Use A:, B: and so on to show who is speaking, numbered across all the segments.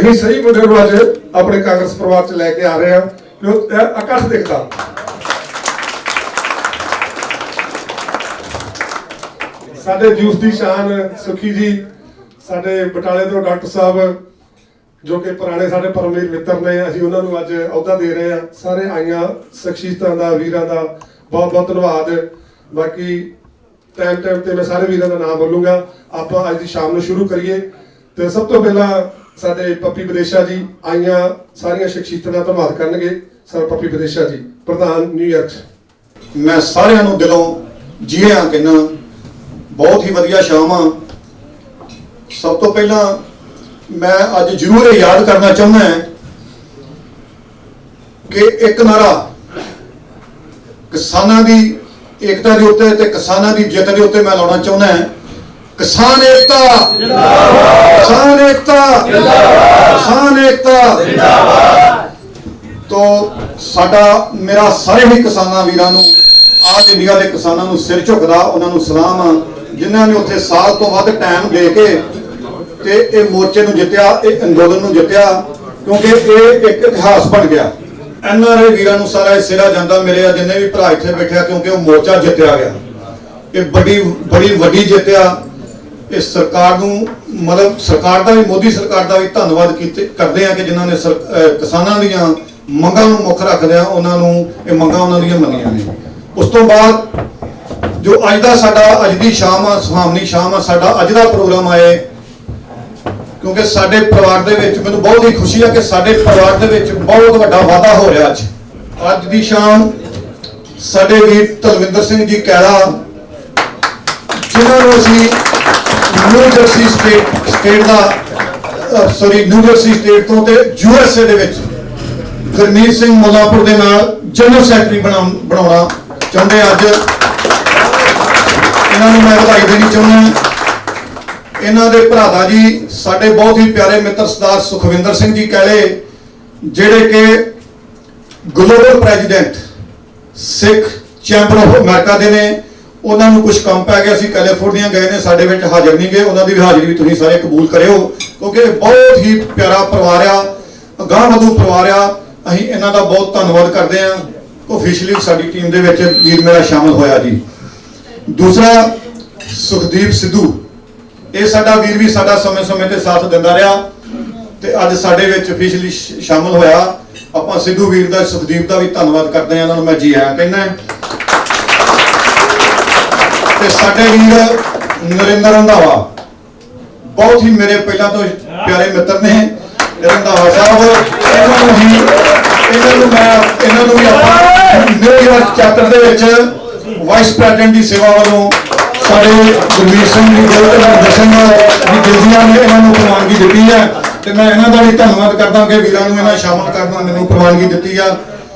A: ਅਸੀਂ ਸਹੀ ਮੁੰਡੇ ਨੂੰ ਅੱਜ ਆਪਣੇ ਕਾਂਗਰਸ ਪਰਿਵਾਰ 'ਚ ਲੈ ਕੇ ਆ ਰਹੇ ਹਾਂ ਜੋ ਇਕੱਠ ਦਿਖਦਾ। ਸਾਡੇ ਜੂਸ ਦੀ ਸ਼ਾਨ ਸੁਖੀ ਜੀ, ਸਾਡੇ ਬਟਾਲੇ ਤੋਂ ਡਾਕਟਰ ਸਾਹਿਬ ਜੋ ਕਿ ਪੁਰਾਣੇ ਸਾਡੇ ਪਰਮਵੀਰ ਮਿੱਤਰ ਨੇ, ਅਸੀਂ ਉਹਨਾਂ ਨੂੰ ਅੱਜ ਅਹੁਦਾ ਦੇ ਰਹੇ ਹਾਂ। ਸਾਰੇ ਆਈਆਂ ਸ਼ਖਸੀਅਤਾਂ ਦਾ, ਵੀਰਾਂ ਦਾ ਬਹੁਤ ਬਹੁਤ ਧੰਨਵਾਦ। ਬਾਕੀ ਟਾਈਮ ਤੇ ਮੈਂ ਸਾਰੇ ਵੀਰਾਂ ਦਾ ਨਾਮ ਬੋਲੂੰਗਾ। ਆਪਾਂ ਅੱਜ ਦੀ ਸ਼ਾਮ ਨੂੰ ਸ਼ੁਰੂ ਕਰੀਏ ਤੇ ਸਭ ਤੋਂ ਪਹਿਲਾਂ ਸਾਡੇ ਪੱਪੀ ਵਿਦੇਸ਼ਾ ਜੀ ਆਈਆਂ ਸਾਰੀਆਂ ਸ਼ਖਸੀਅਤਾਂ ਦਾ ਧੰਨਵਾਦ ਕਰਨਗੇ। ਸਰ ਪੱਪੀ ਵਿਦੇਸ਼ਾ ਜੀ, ਪ੍ਰਧਾਨ ਨਿਊਯਾਰਕ।
B: ਮੈਂ ਸਾਰਿਆਂ ਨੂੰ ਦਿਲੋਂ ਜੀ ਆਇਆਂ ਕਹਿੰਦਾ। ਬਹੁਤ ਹੀ ਵਧੀਆ ਸ਼ਾਮ ਆ। ਸਭ ਤੋਂ ਪਹਿਲਾਂ ਮੈਂ ਅੱਜ ਜ਼ਰੂਰ ਇਹ ਯਾਦ ਕਰਨਾ ਚਾਹੁੰਦਾ ਕਿ ਇੱਕ ਨਾਰਾ ਕਿਸਾਨਾਂ ਦੀ ਏਕਤਾ ਦੇ ਉੱਤੇ ਤੇ ਕਿਸਾਨਾਂ ਦੀ ਜਿੱਤ ਦੇ ਉੱਤੇ ਮੈਂ ਲਾਉਣਾ ਚਾਹੁੰਦਾ। ਕਿਸਾਨ ਏਕਤਾ ਜਿੰਦਾਬਾਦ, ਕਿਸਾਨ ਏਕਤਾ ਜਿੰਦਾਬਾਦ, ਕਿਸਾਨ ਏਕਤਾ ਜਿੰਦਾਬਾਦ। ਤੋਂ ਸਾਡਾ ਮੇਰਾ ਸਾਰੇ ਹੀ ਕਿਸਾਨਾਂ ਵੀਰਾਂ ਨੂੰ, ਆਲ ਇੰਡੀਆ ਦੇ ਕਿਸਾਨਾਂ ਨੂੰ ਸਿਰ ਝੁਕਦਾ, ਉਹਨਾਂ ਨੂੰ ਸਲਾਮ ਆ ਜਿਨ੍ਹਾਂ ਨੇ ਉੱਥੇ ਸਾਲ ਤੋਂ ਵੱਧ ਟਾਈਮ ਦੇ ਕੇ ਤੇ ਇਹ ਮੋਰਚੇ ਨੂੰ ਜਿੱਤਿਆ, ਇਹ ਅੰਦੋਲਨ ਨੂੰ ਜਿੱਤਿਆ, ਕਿਉਂਕਿ ਇਹ ਇੱਕ ਇਤਿਹਾਸ ਬਣ ਗਿਆ। ਐਨਆਰਆਈ ਵੀਰਾਂ ਨੂੰ ਸਾਰਾ ਇਹ ਸਿਰਾ ਜਾਂਦਾ ਮੇਰੇ ਆ ਜਿੰਨੇ ਵੀ ਭਰਾ ਇੱਥੇ ਬੈਠਿਆ, ਕਿਉਂਕਿ ਉਹ ਮੋਰਚਾ ਜਿੱਤਿਆ ਗਿਆ। ਇਹ ਬੜੀ ਵੱਡੀ ਜਿੱਤਿਆ। ਇਹ ਸਰਕਾਰ ਨੂੰ, ਮਤਲਬ ਸਰਕਾਰ ਦਾ ਵੀ, ਮੋਦੀ ਸਰਕਾਰ ਦਾ ਵੀ ਧੰਨਵਾਦ ਕਰਦੇ ਆ ਕਿ ਜਿਨ੍ਹਾਂ ਨੇ ਕਿਸਾਨਾਂ ਦੀਆਂ ਮੰਗਾਂ ਨੂੰ ਮੁੱਖ ਰੱਖਦਿਆਂ ਉਹਨਾਂ ਨੂੰ ਇਹ ਮੰਗਾਂ ਉਹਨਾਂ ਦੀਆਂ ਮੰਨੀਆਂ ਨੇ। ਉਸ ਤੋਂ ਬਾਅਦ ਜੋ ਅੱਜ ਦਾ ਸਾਡਾ ਅੱਜ ਦੀ ਸ਼ਾਮ ਆ, ਸੁਹਾਵਣੀ ਸ਼ਾਮ ਆ, ਸਾਡਾ ਅੱਜ ਦਾ ਪ੍ਰੋਗਰਾਮ ਆਏ ਕਿਉਂਕਿ ਸਾਡੇ ਪਰਿਵਾਰ ਦੇ ਵਿੱਚ ਮੈਨੂੰ ਬਹੁਤ ਹੀ ਖੁਸ਼ੀ ਆ ਕਿ ਸਾਡੇ ਪਰਿਵਾਰ ਦੇ ਵਿੱਚ ਬਹੁਤ ਵੱਡਾ ਵਾਅਦਾ ਹੋ ਰਿਹਾ। ਅੱਜ ਦੀ ਸ਼ਾਮ ਸਾਡੇ ਵੀਰ ਤਲਵਿੰਦਰ ਸਿੰਘ ਜੀ ਕੈਲਾ, ਜਿਨ੍ਹਾਂ ਨੂੰ ਅਸੀਂ ਨਿਊ ਜਰਸੀ ਸਟੇਟ ਤੋਂ ਤੇ USA ਦੇ ਵਿੱਚ ਗੁਰਮੀਤ ਸਿੰਘ ਮੁੱਲਾਪੁਰ ਦੇ ਨਾਲ ਜਨਰਲ ਸੈਕਟਰੀ ਬਣਾਉਣਾ ਚਾਹੁੰਦੇ। ਅੱਜ ਇਹਨਾਂ ਨੂੰ ਮੈਂ ਵਧਾਈ ਦੇਣੀ ਚਾਹੁੰਦਾ। ਇਹਨਾਂ ਦੇ ਭਰਾਤਾ ਜੀ ਸਾਡੇ ਬਹੁਤ ਹੀ ਪਿਆਰੇ ਮਿੱਤਰ ਸਰਦਾਰ ਸੁਖਵਿੰਦਰ ਸਿੰਘ ਜੀ ਕੈਲੇ, ਜਿਹੜੇ ਕਿ global president Sikh chamber of America ਦੇ ਨੇ। ਉਹਨਾਂ ਨੂੰ ਕੁਝ ਕੰਮ ਪੈ ਗਿਆ ਸੀ, ਕੈਲੀਫੋਰਨੀਆ ਗਏ ਨੇ, ਸਾਡੇ ਵਿੱਚ ਹਾਜ਼ਰ ਨਹੀਂ ਗਏ। ਉਹਨਾਂ ਦੀ ਵੀ ਹਾਜ਼ਰੀ ਵੀ ਤੁਸੀਂ ਸਾਰੇ ਕਬੂਲ ਕਰਿਓ ਕਿਉਂਕਿ ਬਹੁਤ ਹੀ ਪਿਆਰਾ ਪਰਿਵਾਰ ਆ, ਅਗਾਂਹ ਵਧੂ ਪਰਿਵਾਰ ਆ। ਅਸੀਂ ਇਹਨਾਂ ਦਾ ਬਹੁਤ ਧੰਨਵਾਦ ਕਰਦੇ ਹਾਂ। ਆਫੀਸ਼ੀਅਲੀ ਸਾਡੀ ਟੀਮ ਦੇ ਵਿੱਚ ਵੀਰ ਮੇਰਾ ਸ਼ਾਮਲ ਹੋਇਆ ਜੀ। ਦੂਸਰਾ ਸੁਖਦੀਪ ਸਿੱਧੂ, ਇਹ ਸਾਡਾ ਵੀਰ ਵੀ ਸਾਡਾ ਸਮੇਂ ਤੇ ਸਾਥ ਦਿੰਦਾ ਰਿਹਾ ਤੇ ਅੱਜ ਸਾਡੇ ਵਿੱਚ ਆਫੀਸ਼ੀਅਲੀ ਸ਼ਾਮਲ ਹੋਇਆ। ਆਪਾਂ ਸਿੱਧੂ ਵੀਰ ਦਾ, ਸੁਖਦੀਪ ਦਾ ਵੀ ਧੰਨਵਾਦ ਕਰਦੇ ਹਾਂ। ਇਹਨਾਂ ਨੂੰ ਮੈਂ ਜੀ ਆਇਆਂ ਕਹਿੰਦਾ। ਤੇ ਸਾਡੇ ਵੀਰ ਨਰਿੰਦਰ ਰੰਧਾਵਾ, ਬਹੁਤ ਹੀ ਮੇਰੇ ਪਹਿਲਾਂ ਤੋਂ ਪਿਆਰੇ ਮਿੱਤਰ ਨੇ ਰੰਧਾਵਾ ਸਾਹਿਬ। ਇਹਨਾਂ ਨੂੰ ਵੀ ਆਪਾਂ ਨਿਊਯਾਰਕ ਚੈਪਟਰ ਦੇ ਵਿੱਚ ਵਾਈਸ ਪ੍ਰੈਜ਼ੀਡੈਂਟ ਦੀ ਸੇਵਾ ਵੱਲੋਂ ਸਾਡੇ ਗੁਰਮੀਤ ਸਿੰਘ ਜੀ ਨੇ ਇਹਨਾਂ ਨੂੰ ਪ੍ਰਵਾਨਗੀ ਦਿੱਤੀ ਹੈ ਤੇ ਮੈਂ ਇਹਨਾਂ ਦਾ ਵੀ ਧੰਨਵਾਦ ਕਰਦਾ ਕਿ ਵੀਰਾਂ ਨੂੰ ਇਹਨਾਂ ਸ਼ਾਮਲ ਕਰਨ ਦਾ ਮੈਨੂੰ ਪ੍ਰਵਾਨਗੀ ਦਿੱਤੀ ਆ।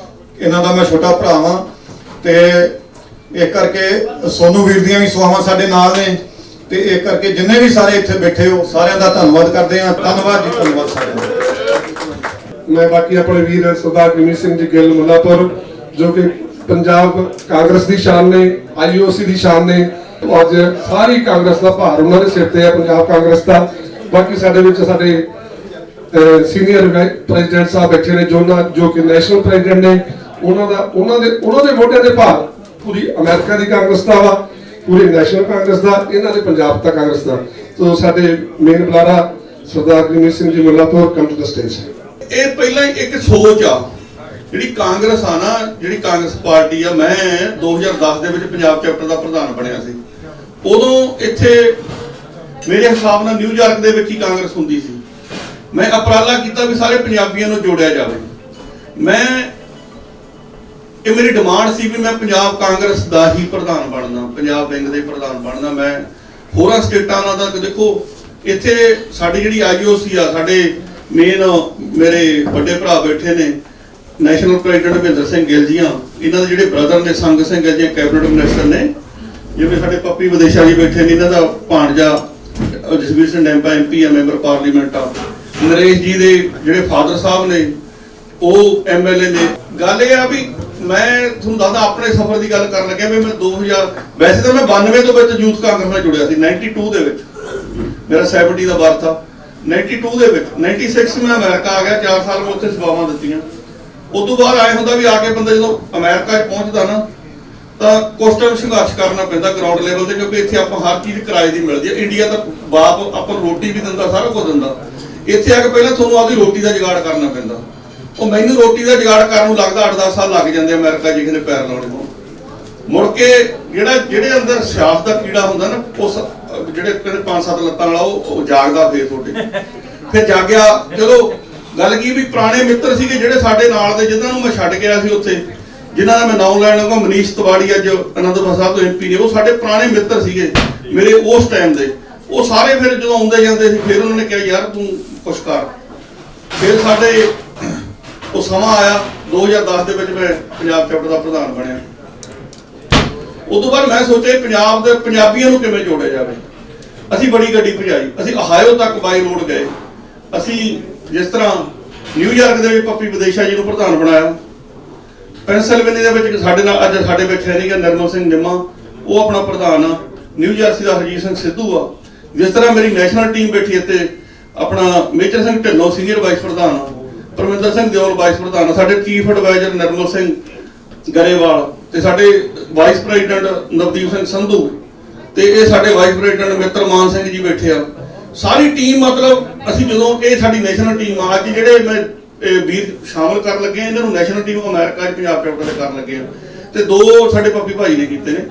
B: ਇਹਨਾਂ ਦਾ ਮੈਂ ਛੋਟਾ ਭਰਾ ਵਾਂ ਤੇ ਇਹ ਕਰਕੇ ਸੋਨੂ ਵੀਰ ਦੀਆਂ ਵੀ ਸੇਵਾਵਾਂ ਸਾਡੇ ਨਾਲ ਨੇ ਤੇ ਇਹ ਕਰਕੇ ਜਿੰਨੇ ਵੀ ਸਾਰੇ ਇੱਥੇ ਬੈਠੇ ਹੋ ਸਾਰਿਆਂ ਦਾ ਧੰਨਵਾਦ ਕਰਦੇ ਹਾਂ। ਧੰਨਵਾਦ ਜੀ, ਧੰਨਵਾਦ ਸਾਰਿਆਂ ਦਾ।
A: ਮੈਂ ਬਾਕੀ ਆਪਣੇ ਵੀਰ ਸਰਦਾਰ ਗੁਰਮੀਤ ਸਿੰਘ ਜੀ ਗਿੱਲ ਮੁੱਲਾਪੁਰ, ਜੋ ਕਿ ਪੰਜਾਬ ਕਾਂਗਰਸ ਦੀ ਸ਼ਾਨ ਨੇ, IOC ਦੀ ਸ਼ਾਨ ਨੇ। ਅੱਜ ਸਾਰੀ ਕਾਂਗਰਸ ਦਾ ਭਾਰ ਉਹਨਾਂ ਦੇ ਸਿਰ ਤੇ ਹੈ, ਪੰਜਾਬ ਕਾਂਗਰਸ ਦਾ। ਬਾਕੀ ਸਾਡੇ ਵਿੱਚ ਸਾਡੇ ਸੀਨੀਅਰ ਪ੍ਰੈਜ਼ੀਡੈਂਟ ਸਾਹਿਬ ਬੈਠੇ ਨੇ ਜੋ ਕਿ ਨੈਸ਼ਨਲ ਪ੍ਰੈਜ਼ੀਡੈਂਟ ਨੇ। ਉਹਨਾਂ ਦੇ ਮੋਢੇ ਤੇ ਭਾਰ ਪੂਰੀ ਅਮਰੀਕਾ ਦੀ ਕਾਂਗਰਸ ਦਾ ਵਾ, ਪੂਰੀ ਨੈਸ਼ਨਲ ਕਾਂਗਰਸ ਦਾ, ਇਹਨਾਂ ਦੇ ਪੰਜਾਬ ਦਾ ਕਾਂਗਰਸ ਦਾ। ਸੋ ਸਾਡੇ ਮੇਨ ਬੁਲਾਰਾ ਸਰਦਾਰ Gurmeet Singh ji Mullapur, come to the stage.
C: ਇਹ ਪਹਿਲਾਂ ਇੱਕ ਸੋਚ ਆ ਜਿਹੜੀ ਕਾਂਗਰਸ ਆ ਨਾ, ਜਿਹੜੀ ਕਾਂਗਰਸ ਪਾਰਟੀ ਆ। ਮੈਂ 2010 ਦੇ ਵਿੱਚ ਪੰਜਾਬ ਚੈਪਟਰ ਦਾ ਪ੍ਰਧਾਨ ਬਣਿਆ ਸੀ। ਉਦੋਂ ਇੱਥੇ ਮੇਰੇ ਹਿਸਾਬ ਨਾਲ ਨਿਊਯਾਰਕ ਦੇ ਵਿੱਚ ਹੀ ਕਾਂਗਰਸ ਹੁੰਦੀ ਸੀ। ਮੈਂ ਉਪਰਾਲਾ ਕੀਤਾ ਵੀ ਸਾਰੇ ਪੰਜਾਬੀਆਂ ਨੂੰ ਜੋੜਿਆ ਜਾਵੇ। ਇਹ ਮੇਰੀ ਡਿਮਾਂਡ ਸੀ ਵੀ ਮੈਂ ਪੰਜਾਬ ਕਾਂਗਰਸ ਦਾ ਹੀ ਪ੍ਰਧਾਨ ਬਣਨਾ, ਪੰਜਾਬ ਵਿੰਗ ਦੇ ਪ੍ਰਧਾਨ ਬਣਨਾ। ਮੈਂ ਹੋਰਾਂ ਸਟੇਟਾਂ ਨਾਲ ਤਾਂ ਦੇਖੋ ਇੱਥੇ ਸਾਡੀ ਜਿਹੜੀ IOC ਆ, ਸਾਡੇ ਮੇਨ ਮੇਰੇ ਵੱਡੇ ਭਰਾ ਬੈਠੇ ਨੇ, ਨੈਸ਼ਨਲ ਪ੍ਰੈਜ਼ੀਡੈਂਟ ਮਹਿੰਦਰ ਸਿੰਘ ਗਿੱਲ ਜੀਆਂ, ਇਹਨਾਂ ਦੇ ਜਿਹੜੇ ਬ੍ਰਦਰ ਨੇ ਸੰਗ ਸਿੰਘ ਗਿੱਲ ਜੀ ਕੈਬਨਿਟ ਮਿਨਿਸਟਰ ਨੇ, ਜਿਵੇਂ ਸਾਡੇ ਪੱਪੀ ਵਿਦੇਸ਼ਾ ਜੀ ਬੈਠੇ ਨੇ, ਇਹਨਾਂ ਦਾ ਭਾਣਜਾ ਜਸਵੀਰ ਸਿੰਘ ਡੈਂਪਾ MP ਆ, ਮੈਂਬਰ ਪਾਰਲੀਮੈਂਟ ਆ। ਨਰੇਸ਼ ਜੀ ਦੇ ਜਿਹੜੇ ਫਾਦਰ ਸਾਹਿਬ ਨੇ ਉਹ MLA ਨੇ। ਗੱਲ ਇਹ ਆ ਵੀ ਮੈਂ ਤੁਹਾਨੂੰ ਦੱਸਦਾ ਆਪਣੇ ਸਫ਼ਰ ਦੀ ਗੱਲ ਕਰਨ ਲੱਗਿਆ ਵੀ ਮੈਂ 2000 ਵੈਸੇ ਤਾਂ ਮੈਂ 92 ਤੋਂ ਵਿੱਚ ਯੂਥ ਕਾਂਗਰਸ ਨਾਲ ਜੁੜਿਆ ਸੀ। 92 ਦੇ ਵਿੱਚ ਮੇਰਾ 70 ਦਾ ਬਰਥ ਆ। 92 ਦੇ ਵਿੱਚ 96 ਮੈਂ ਅਮਰੀਕਾ ਆ ਗਿਆ, 4 ਸਾਲ ਮੈਂ ਉੱਥੇ ਸੇਵਾਵਾਂ ਦਿੱਤੀਆਂ। ਉਸ ਤੋਂ ਬਾਅਦ ਆਏ ਹੁੰਦਾ ਵੀ ਆ ਕੇ ਬੰਦਾ ਜਦੋਂ ਅਮਰੀਕਾ 'ਚ ਪਹੁੰਚਦਾ ਨਾ ਤਾਂ ਕੁਛ ਟਾਈਮ ਸੰਘਰਸ਼ ਕਰਨਾ ਪੈਂਦਾ ਗਰਾਊਂਡ ਲੈਵਲ ਤੇ, ਕਿਉਂਕਿ ਇੱਥੇ ਆਪਾਂ ਹਰ ਚੀਜ਼ ਕਿਰਾਏ ਦੀ ਮਿਲਦੀ ਹੈ। ਇੰਡੀਆ ਦਾ ਬਾਪ ਆਪਾਂ ਨੂੰ ਰੋਟੀ ਵੀ ਦਿੰਦਾ, ਸਾਰਾ ਕੁਝ ਦਿੰਦਾ। ਇੱਥੇ ਆ ਕੇ ਪਹਿਲਾਂ ਤੁਹਾਨੂੰ ਆਪਦੀ ਰੋਟੀ ਦਾ ਜੁਗਾੜ ਕਰਨਾ ਪੈਂਦਾ। ਉਹ ਮੈਨੂੰ ਰੋਟੀ ਦਾ ਜੁਗਾੜ ਕਰਨ ਨੂੰ ਲੱਗਦਾ 8-10 ਸਾਲ ਲੱਗ ਜਾਂਦੇ ਅਮਰੀਕਾ ਜੇ ਕਿਤੇ ਪੈਰ ਲਾਉਣੇ ਹੋਣ। ਮੁੜ ਕੇ ਜਿਹੜੇ ਅੰਦਰ ਸਿਆਸਤ ਦਾ ਕੀੜਾ ਹੁੰਦਾ ਨਾ, ਉਸ ਜਿਹੜੇ 5-7 ਲੱਤਾਂ ਵਾਲਾ ਉਹ ਜਾਗਦਾ ਫੇਰ ਤੁਹਾਡੇ। ਫਿਰ ਜਾਗਿਆ ਚਲੋ ਗੱਲ ਕੀ ਵੀ ਪੁਰਾਣੇ ਮਿੱਤਰ ਸੀਗੇ ਜਿਹੜੇ ਸਾਡੇ ਨਾਲ ਦੇ, ਜਿਨ੍ਹਾਂ ਨੂੰ ਮੈਂ ਛੱਡ ਗਿਆ ਸੀ ਉੱਥੇ, ਜਿਨ੍ਹਾਂ ਦਾ ਮੈਂ ਨਾਮ ਲੈਣ ਲੱਗਾ, ਮਨੀਸ਼ ਤਿਵਾੜੀ ਅੱਜ ਅਨੰਦਪੁਰ ਸਾਹਿਬ ਤੋਂ MP ਨੇ, ਉਹ ਸਾਡੇ ਪੁਰਾਣੇ ਮਿੱਤਰ ਸੀਗੇ ਮੇਰੇ ਉਸ ਟਾਈਮ ਦੇ। ਉਹ ਸਾਰੇ ਫਿਰ ਜਦੋਂ ਆਉਂਦੇ ਜਾਂਦੇ ਸੀ ਫਿਰ ਉਹਨਾਂ ਨੇ ਕਿਹਾ ਯਾਰ ਤੂੰ ਕੁਛ ਕਰ। ਫਿਰ ਸਾਡੇ ਉਹ ਸਮਾਂ ਆਇਆ 2010 ਦੇ ਵਿੱਚ ਮੈਂ ਪੰਜਾਬ ਚੈਪਟਰ ਦਾ ਪ੍ਰਧਾਨ ਬਣਿਆ। ਉਸ ਤੋਂ ਬਾਅਦ ਮੈਂ ਸੋਚਿਆ ਪੰਜਾਬ ਦੇ ਪੰਜਾਬੀਆਂ ਨੂੰ ਕਿਵੇਂ ਜੋੜਿਆ ਜਾਵੇ। ਅਸੀਂ ਬੜੀ ਗੱਡੀ ਭਜਾਈ, ਅਸੀਂ ਓਹਾਇਓ ਤੱਕ ਬਾਈ ਰੋਡ ਗਏ। ਅਸੀਂ ਜਿਸ ਤਰ੍ਹਾਂ ਨਿਊਯਾਰਕ ਦੇ ਵਿੱਚ ਪੱਪੀ ਵਿਦੇਸ਼ਾ ਜੀ ਨੂੰ ਪ੍ਰਧਾਨ ਬਣਾਇਆ। ਪੈਨਸਿਲਵੇਨੀਆ ਦੇ ਵਿੱਚ ਸਾਡੇ ਨਾਲ ਅੱਜ ਸਾਡੇ ਵਿੱਚ ਹੈ ਨਹੀਂਗਾ ਨਿਰਮਲ ਸਿੰਘ ਨਿੰਮਾ, ਉਹ ਆਪਣਾ ਪ੍ਰਧਾਨ ਆ। ਨਿਊ ਜਰਸੀ ਦਾ ਹਰਜੀਤ ਸਿੰਘ ਸਿੱਧੂ ਆ। ਜਿਸ ਤਰ੍ਹਾਂ ਮੇਰੀ ਨੈਸ਼ਨਲ ਟੀਮ ਬੈਠੀ ਇੱਥੇ, ਆਪਣਾ major Singh Dhillon senior vice ਪ੍ਰਧਾਨ ਆ, ਪਰਮਿੰਦਰ ਸਿੰਘ ਦਿਓਲ ਵਾਈਸ ਪ੍ਰਧਾਨ ਆ, ਸਾਡੇ ਚੀਫ ਐਡਵਾਈਜ਼ਰ ਨਿਰਮਲ ਸਿੰਘ ਗਰੇਵਾਲ ਤੇ ਸਾਡੇ ਵਾਈਸ ਪ੍ਰੈਜ਼ੀਡੈਂਟ ਨਵਦੀਪ ਸਿੰਘ ਸੰਧੂ ਤੇ ਇਹ ਸਾਡੇ ਵਾਈਸ ਪ੍ਰੈਜ਼ੀਡੈਂਟ ਮਿੱਤਰ ਮਾਨ ਸਿੰਘ ਜੀ ਬੈਠੇ ਆ। ਸਾਰੀ ਟੀਮ ਮਤਲਬ ਅਸੀਂ ਜਦੋਂ ਇਹ ਸਾਡੀ ਨੈਸ਼ਨਲ ਟੀਮ ਆ। ਅੱਜ ਜਿਹੜੇ ਮੈਂ ਵੀਰ ਸ਼ਾਮਲ ਕਰਨ ਲੱਗੇ ਇਹਨਾਂ ਨੂੰ ਨੈਸ਼ਨਲ ਟੀਮ ਅਮਰੀਕਾ 'ਚ ਪੰਜਾਬ ਚੈਪਟਰ ਦੇ ਕਰਨ ਲੱਗੇ ਆ ਤੇ 2 ਸਾਡੇ ਪੱਪੀ ਭਾਈ ਨੇ ਕੀਤੇ ਨੇ।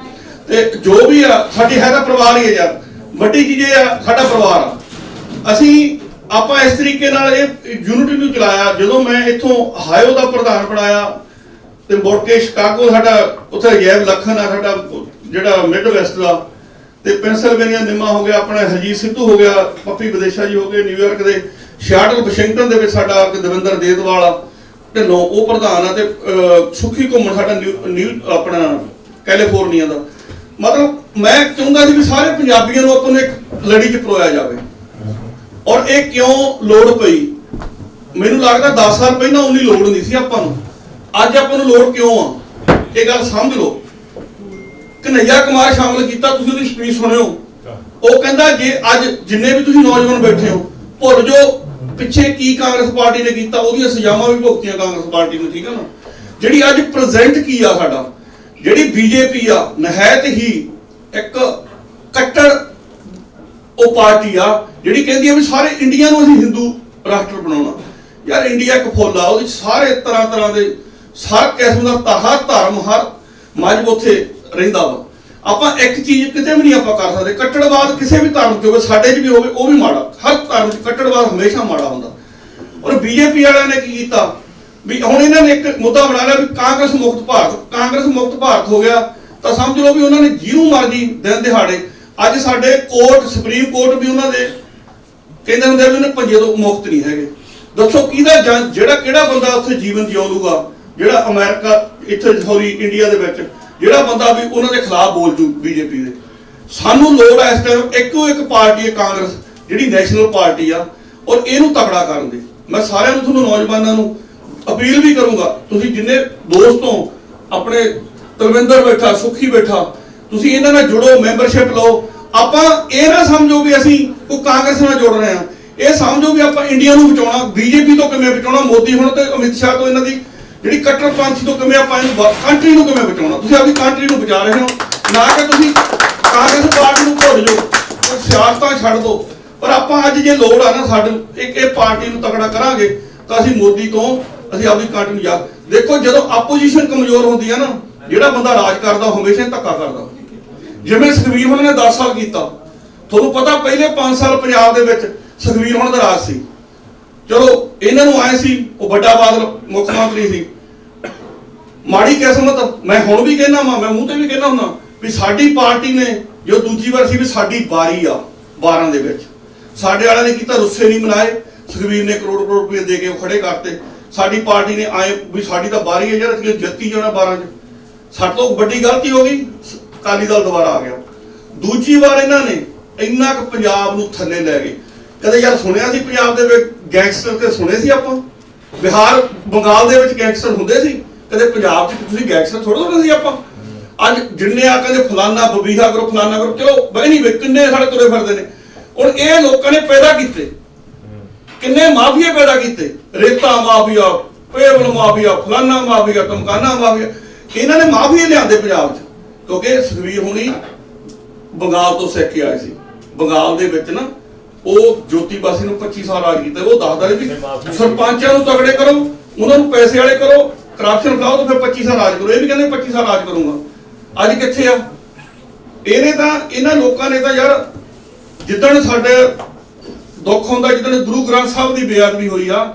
C: ਤੇ ਜੋ ਵੀ ਆ ਸਾਡੀ ਹੈ ਤਾਂ ਪਰਿਵਾਰ ਹੀ ਹੈ ਯਾਰ, ਵੱਡੀ ਚੀਜ਼ ਇਹ ਆ ਸਾਡਾ ਪਰਿਵਾਰ ਆ। ਅਸੀਂ ਆਪਾਂ ਇਸ ਤਰੀਕੇ ਨਾਲ ਇਹ ਯੂਨਿਟੀ ਨੂੰ ਚਲਾਇਆ। ਜਦੋਂ ਮੈਂ ਇੱਥੋਂ ਹਾਇਓ ਦਾ ਪ੍ਰਧਾਨ ਬਣਾਇਆ ਤੇ ਮੁੜ ਕੇ ਸ਼ਿਕਾਗੋ ਸਾਡਾ ਉੱਥੇ ਜੈਬ ਲੱਖਨ ਆ ਸਾਡਾ ਜਿਹੜਾ ਮਿਡ ਵੈਸਟ ਦਾ, ਤੇ ਪੈਨਸਿਲਵੇਨੀਆ ਨਿੰਮਾ ਹੋ ਗਿਆ, ਆਪਣਾ ਹਰਜੀਤ ਸਿੱਧੂ ਹੋ ਗਿਆ, ਪੱਪੀ ਵਿਦੇਸ਼ਾ ਜੀ ਹੋ ਗਏ, ਨਿਊਯਾਰਕ ਦੇ ਸ਼ਿਆਟਲ ਵਾਸ਼ਿੰਗਟਨ ਦੇ ਵਿੱਚ ਸਾਡਾ ਦਵਿੰਦਰ ਦੇਦਵਾਲ ਢਿੱਲੋਂ ਉਹ ਪ੍ਰਧਾਨ ਆ, ਤੇ ਸੁਖੀ ਘੁੰਮਣ ਸਾਡਾ ਨਿਊ ਆਪਣਾ ਕੈਲੀਫੋਰਨੀਆ ਦਾ। ਮਤਲਬ ਮੈਂ ਚਾਹੁੰਦਾ ਸੀ ਵੀ ਸਾਰੇ ਪੰਜਾਬੀਆਂ ਨੂੰ ਆਪਾਂ ਨੂੰ ਇੱਕ ਲੜੀ 'ਚ ਪਰੋਇਆ ਜਾਵੇ। ਔਰ ਇਹ ਕਿਉਂ ਲੋੜ ਪਈ, ਮੈਨੂੰ ਲੱਗਦਾ 10 ਸਾਲ ਪਹਿਲਾਂ ਉਨੀ ਲੋੜ ਨਹੀਂ ਸੀ ਆਪਾਂ ਨੂੰ। ਅੱਜ ਆਪਾਂ ਨੂੰ ਲੋੜ ਕਿਉਂ ਆ, ਇਹ ਗੱਲ ਸਮਝ ਲਓ। ਕਨਈਆ ਕੁਮਾਰ ਸ਼ਾਮਲ ਕੀਤਾ, ਤੁਸੀਂ ਉਹਦੀ ਸਪੀਚ ਸੁਣਿਓ। ਉਹ ਕਹਿੰਦਾ ਜੇ ਅੱਜ ਜਿੰਨੇ ਵੀ ਤੁਸੀਂ ਨੌਜਵਾਨ ਬੈਠੇ ਹੋ ਭੁੱਲ ਜਾਓ ਪਿੱਛੇ ਕੀ ਕਾਂਗਰਸ ਪਾਰਟੀ ਨੇ ਕੀਤਾ, ਉਹਦੀਆਂ ਸਜ਼ਾਵਾਂ ਵੀ ਭੁਗਤੀਆਂ ਕਾਂਗਰਸ ਪਾਰਟੀ ਨੂੰ, ਠੀਕ ਹੈ ਨਾ। ਜਿਹੜੀ ਅੱਜ ਪ੍ਰੈਜ਼ੈਂਟ ਕੀ ਆ ਸਾਡਾ, ਜਿਹੜੀ ਬੀਜੇਪੀ ਆ ਨਹਾਇਤ ਹੀ ਇੱਕ ਕੱਟੜ ਉਹ ਪਾਰਟੀ ਆ ਜਿਹੜੀ ਕਹਿੰਦੀ ਆ ਵੀ ਸਾਰੇ ਇੰਡੀਆ ਨੂੰ ਅਸੀਂ ਹਿੰਦੂ ਰਾਸ਼ਟਰ ਬਣਾਉਣਾ। ਯਾਰ ਇੰਡੀਆ ਇੱਕ ਫੁੱਲ ਆ, ਉਹਦੇ ਸਾਰੇ ਤਰ੍ਹਾਂ ਦੇ ਹਰ ਕਿਸਮ ਦਾ ਹਰ ਧਰਮ ਹਰ ਮਜ਼ਹਬ ਉੱਥੇ ਰਹਿੰਦਾ ਵਾ। ਆਪਾਂ ਇੱਕ ਚੀਜ਼ ਕਿਤੇ ਵੀ ਨਹੀਂ ਆਪਾਂ ਕਰ ਸਕਦੇ, ਕੱਟੜਵਾਦ ਕਿਸੇ ਵੀ ਧਰਮ 'ਚ ਹੋਵੇ, ਸਾਡੇ 'ਚ ਵੀ ਹੋਵੇ, ਉਹ ਵੀ ਮਾੜਾ। ਹਰ ਧਰਮ 'ਚ ਕੱਟੜਵਾਦ ਹਮੇਸ਼ਾ ਮਾੜਾ ਹੁੰਦਾ। ਔਰ ਬੀਜੇਪੀ ਵਾਲਿਆਂ ਨੇ ਕੀ ਕੀਤਾ ਵੀ ਹੁਣ ਇਹਨਾਂ ਨੇ ਇੱਕ ਮੁੱਦਾ ਬਣਾ ਲਿਆ ਵੀ ਕਾਂਗਰਸ ਮੁਕਤ ਭਾਰਤ। ਕਾਂਗਰਸ ਮੁਕਤ ਭਾਰਤ ਹੋ ਗਿਆ ਤਾਂ ਸਮਝ ਲਓ ਵੀ ਉਹਨਾਂ ਨੇ ਜਿਹਨੂੰ ਮਰਜ਼ੀ ਦਿਨ ਦਿਹਾੜੇ, ਅੱਜ ਸਾਡੇ ਕੋਰਟ ਸੁਪਰੀਮ ਕੋਰਟ ਵੀ ਉਹਨਾਂ ਦੇ ਕਹਿੰਦੇ ਹੁੰਦੇ ਵੀ ਉਹਨੇ ਪੰਜੇ ਤੋਂ ਮੁਕਤ ਨਹੀਂ ਹੈਗੇ। ਦੱਸੋ ਕਿਹਦਾ ਜਿਹੜਾ ਕਿਹੜਾ ਬੰਦਾ ਉੱਥੇ ਜੀਵਨ ਜਿਉ ਲੂਗਾ, ਜਿਹੜਾ ਅਮਰੀਕਾ ਇੱਥੇ ਸੌਰੀ ਇੰਡੀਆ ਦੇ ਵਿੱਚ ਜਿਹੜਾ ਬੰਦਾ ਵੀ ਉਹਨਾਂ ਦੇ ਖਿਲਾਫ ਬੋਲ ਜੂ ਬੀਜੇਪੀ ਦੇ। ਸਾਨੂੰ ਲੋੜ ਹੈ ਇਸ ਟਾਈਮ ਇੱਕੋ ਇੱਕ ਪਾਰਟੀ ਹੈ ਕਾਂਗਰਸ, ਜਿਹੜੀ ਨੈਸ਼ਨਲ ਪਾਰਟੀ ਆ, ਔਰ ਇਹਨੂੰ ਤਕੜਾ ਕਰਨ ਦੀ। ਮੈਂ ਸਾਰਿਆਂ ਨੂੰ ਤੁਹਾਨੂੰ ਨੌਜਵਾਨਾਂ ਨੂੰ ਅਪੀਲ ਵੀ ਕਰੂੰਗਾ, ਤੁਸੀਂ ਜਿੰਨੇ ਦੋਸਤ ਹੋ, ਆਪਣੇ ਤਲਵਿੰਦਰ ਬੈਠਾ, ਸੁਖੀ ਬੈਠਾ, ਤੁਸੀਂ ਇਹਨਾਂ ਨਾਲ ਜੁੜੋ, ਮੈਂਬਰਸ਼ਿਪ ਲਓ। ਆਪਾਂ ਇਹ ਨਾ ਸਮਝੋ ਵੀ ਅਸੀਂ ਕੋਈ ਕਾਂਗਰਸ ਨਾਲ ਜੁੜ ਰਹੇ ਹਾਂ, ਇਹ ਸਮਝੋ ਵੀ ਆਪਾਂ ਇੰਡੀਆ ਨੂੰ ਬਚਾਉਣਾ। ਬੀਜੇਪੀ ਤੋਂ ਕਿਵੇਂ ਬਚਾਉਣਾ, ਮੋਦੀ ਹੁਣ ਤੇ ਅਮਿਤ ਸ਼ਾਹ ਤੋਂ, ਇਹਨਾਂ ਦੀ ਜਿਹੜੀ ਕੱਟੜਪੰਥੀ ਤੋਂ ਕਿਵੇਂ ਆਪਾਂ ਇਹਨੂੰ ਕੰਟਰੀ ਨੂੰ ਕਿਵੇਂ ਬਚਾਉਣਾ। ਤੁਸੀਂ ਆਪਣੀ ਕੰਟਰੀ ਨੂੰ ਬਚਾ ਰਹੇ ਹੋ, ਨਾ ਕਿ ਤੁਸੀਂ ਕਾਂਗਰਸ ਪਾਰਟੀ ਨੂੰ ਭੁੱਲ ਜਾਓ, ਸਿਆਸਤਾਂ ਛੱਡ ਦਿਓ। ਪਰ ਆਪਾਂ ਅੱਜ ਜੇ ਲੋੜ ਆ ਨਾ ਸਾਡੇ ਇਹ ਪਾਰਟੀ ਨੂੰ ਤਕੜਾ ਕਰਾਂਗੇ ਤਾਂ ਅਸੀਂ ਮੋਦੀ ਤੋਂ ਅਸੀਂ ਆਪਣੀ ਕੰਟਰੀ ਨੂੰ ਜਾ। ਦੇਖੋ ਜਦੋਂ ਆਪੋਜੀਸ਼ਨ ਕਮਜ਼ੋਰ ਹੁੰਦੀ ਆ ਨਾ, ਜਿਹੜਾ ਬੰਦਾ ਰਾਜ ਕਰਦਾ ਉਹ ਹਮੇਸ਼ਾ ਧੱਕਾ ਕਰਦਾ। ਜਿਵੇਂ ਸੁਖਬੀਰ ਉਹਨਾਂ ਨੇ 10 ਸਾਲ ਕੀਤਾ, ਤੁਹਾਨੂੰ ਪਤਾ ਪਹਿਲੇ 5 ਸਾਲ ਪੰਜਾਬ ਦੇ ਵਿੱਚ ਸੁਖਬੀਰ ਉਹਨਾਂ ਦਾ ਰਾਜ ਸੀ। ਚਲੋ ਇਹਨਾਂ ਨੂੰ ਆਏ ਸੀ, ਉਹ ਵੱਡਾ ਬਾਦਲ ਮੁੱਖ ਮੰਤਰੀ ਸੀ। ਮਾੜੀ ਕਿਸਮਤ, ਮੈਂ ਹੁਣ ਵੀ ਕਹਿਣਾ ਵਾ, ਮੈਂ ਮੂੰਹ ਤੇ ਵੀ ਕਹਿਣਾ ਹੁੰਦਾ ਵੀ ਸਾਡੀ ਪਾਰਟੀ ਨੇ ਜੋ ਦੂਜੀ ਵਾਰ ਸੀ ਵੀ ਸਾਡੀ ਵਾਰੀ ਆ 12 ਦੇ ਵਿੱਚ, ਸਾਡੇ ਵਾਲਿਆਂ ਨੇ ਕੀਤਾ, ਰੁੱਸੇ ਨਹੀਂ ਮਨਾਏ। ਸੁਖਬੀਰ ਨੇ ਕਰੋੜ ਰੁਪਏ ਦੇ ਕੇ ਉਹ ਖੜੇ ਕਰਤੇ। ਸਾਡੀ ਪਾਰਟੀ ਨੇ ਆਏ ਵੀ ਸਾਡੀ ਤਾਂ ਵਾਰੀ ਹੈ, ਜਿਹੜਾ ਜਿੱਤੀ ਜਾਣਾ 12 ਚ। ਸਾਡੇ ਤੋਂ ਵੱਡੀ ਗਲਤੀ ਹੋ ਗਈ, ਅਕਾਲੀ ਦਲ ਦੁਬਾਰਾ ਆ ਗਿਆ। ਦੂਜੀ ਵਾਰ ਇਹਨਾਂ ਨੇ ਇੰਨਾ ਕੁ ਪੰਜਾਬ ਨੂੰ ਥੱਲੇ ਲੈ ਗਏ। ਕਦੇ ਯਾਰ ਸੁਣਿਆ ਸੀ ਪੰਜਾਬ ਦੇ ਵਿੱਚ ਗੈਂਗਸਟਰ ਤੇ ਸੁਣੇ ਸੀ ਆਪਾਂ? ਬਿਹਾਰ ਬੰਗਾਲ ਦੇ ਵਿੱਚ ਗੈਂਗਸਟਰ ਹੁੰਦੇ ਸੀ, ਕਦੇ ਪੰਜਾਬ 'ਚ ਤੁਸੀਂ ਗੈਂਗਸਟਰ ਥੋੜਾ ਹੁੰਦੇ ਸੀ ਆਪਾਂ। ਅੱਜ ਜਿੰਨੇ ਆ ਕਹਿੰਦੇ ਫਲਾਨਾ ਬਬੀਹਾ ਕਰੋ, ਫਲਾਨਾ ਕਰੋ, ਚਲੋ ਬਈ ਨਹੀਂ ਵੇ ਕਿੰਨੇ ਸਾਡੇ ਤੁਰੇ ਫਿਰਦੇ ਨੇ। ਹੁਣ ਇਹ ਲੋਕਾਂ ਨੇ ਪੈਦਾ ਕੀਤੇ, ਕਿੰਨੇ ਮਾਫੀਆ ਪੈਦਾ ਕੀਤੇ, ਰੇਤਾ ਮਾਫੀਆ, ਪੇਵਲ ਮਾਫੀਆ, ਫਲਾਨਾ ਮਾਫੀਆ, ਧਮਕਾਨਾ ਮਾਫੀਆ, ਇਹਨਾਂ ਨੇ ਮਾਫੀਆ ਲਿਆਂਦੇ ਪੰਜਾਬ 'ਚ। ਕਿਉਂਕਿ ਸੁਖਬੀਰ ਹੁਣੀ ਬੰਗਾਲ ਤੋਂ ਸਿੱਖ ਕੇ ਆਏ ਸੀ। ਬੰਗਾਲ ਦੇ ਵਿੱਚ ਨਾ ਉਹ ਜੋਤੀ ਬਾਸੀ ਨੂੰ 25 ਸਾਲ ਰਾਜ ਕੀਤਾ। ਉਹ ਦੱਸਦਾ ਵੀ ਸਰਪੰਚਾਂ ਨੂੰ ਤਗੜੇ ਕਰੋ, ਉਹਨਾਂ ਨੂੰ ਪੈਸੇ ਵਾਲੇ ਕਰੋ, ਕਰਪਸ਼ਨ ਖਾਓ ਤਾਂ ਫਿਰ 25 ਸਾਲ ਰਾਜ ਕਰੋ। ਇਹ ਵੀ ਕਹਿੰਦੇ 25 ਸਾਲ ਰਾਜ ਕਰੂੰਗਾ। ਅੱਜ ਕਿੱਥੇ ਆ? ਇਹਨੇ ਤਾਂ, ਇਹਨਾਂ ਲੋਕਾਂ ਨੇ ਤਾਂ ਯਾਰ, ਜਿੱਦਣ ਸਾਡੇ ਦੁੱਖ ਹੁੰਦਾ, ਜਿੱਦਣ ਗੁਰੂ ਗ੍ਰੰਥ ਸਾਹਿਬ ਦੀ ਬੇਅਦਬੀ ਹੋਈ ਆ,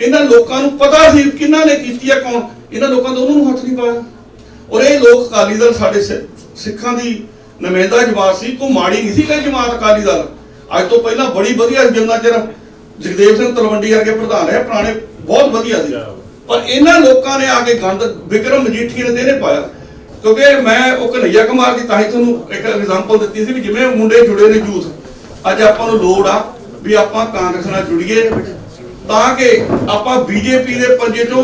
C: ਇਹਨਾਂ ਲੋਕਾਂ ਨੂੰ ਪਤਾ ਸੀ ਕਿਹਨਾਂ ਨੇ ਕੀਤੀ ਆ, ਕੌਣ। ਇਹਨਾਂ ਲੋਕਾਂ ਤੋਂ ਉਹਨਾਂ ਨੂੰ ਹੱਥ ਨਹੀਂ ਪਾਇਆ। ਔਰ ਇਹ ਲੋਕ ਅਕਾਲੀ ਦਲ ਸਾਡੇ ਸਿੱਖਾਂ ਦੀ ਨੁਮਾਇੰਦਾ ਜਮਾਤ ਸੀ, ਕੋਈ ਮਾੜੀ ਨਹੀਂ ਸੀ ਕਿ ਜਮਾਤ ਅਕਾਲੀ ਦਲ। ਅੱਜ ਤੋਂ ਪਹਿਲਾਂ ਬੜੀ ਵਧੀਆ ਸੀ, ਜਿੰਨਾ ਚਿਰ ਜਗਦੇਵ ਸਿੰਘ ਤਲਵੰਡੀ ਵਰਗੇ ਪ੍ਰਧਾਨ ਰਹੇ ਪੁਰਾਣੇ, ਬਹੁਤ ਵਧੀਆ ਸੀ। ਪਰ ਇਹਨਾਂ ਲੋਕਾਂ ਨੇ ਆ ਕੇ ਗੰਦ ਵਿਕਰਮ ਮਜੀਠੀਆ ਨੇ ਇਹਨੇ ਪਾਇਆ। ਕਿਉਂਕਿ ਮੈਂ ਉਹ ਕਨਈਆ ਕੁਮਾਰ ਦੀ ਤਾਂ ਹੀ ਤੁਹਾਨੂੰ ਇੱਕ ਐਗਜ਼ਾਮਪਲ ਦਿੱਤੀ ਸੀ ਵੀ ਜਿਵੇਂ ਮੁੰਡੇ ਜੁੜੇ ਨੇ ਯੂਥ, ਅੱਜ ਆਪਾਂ ਨੂੰ ਲੋੜ ਆ ਵੀ ਆਪਾਂ ਕਾਂਗਰਸ ਨਾਲ ਜੁੜੀਏ ਤਾਂ ਕਿ ਆਪਾਂ ਬੀਜੇਪੀ ਦੇ ਪੰਜੇ ਚੋਂ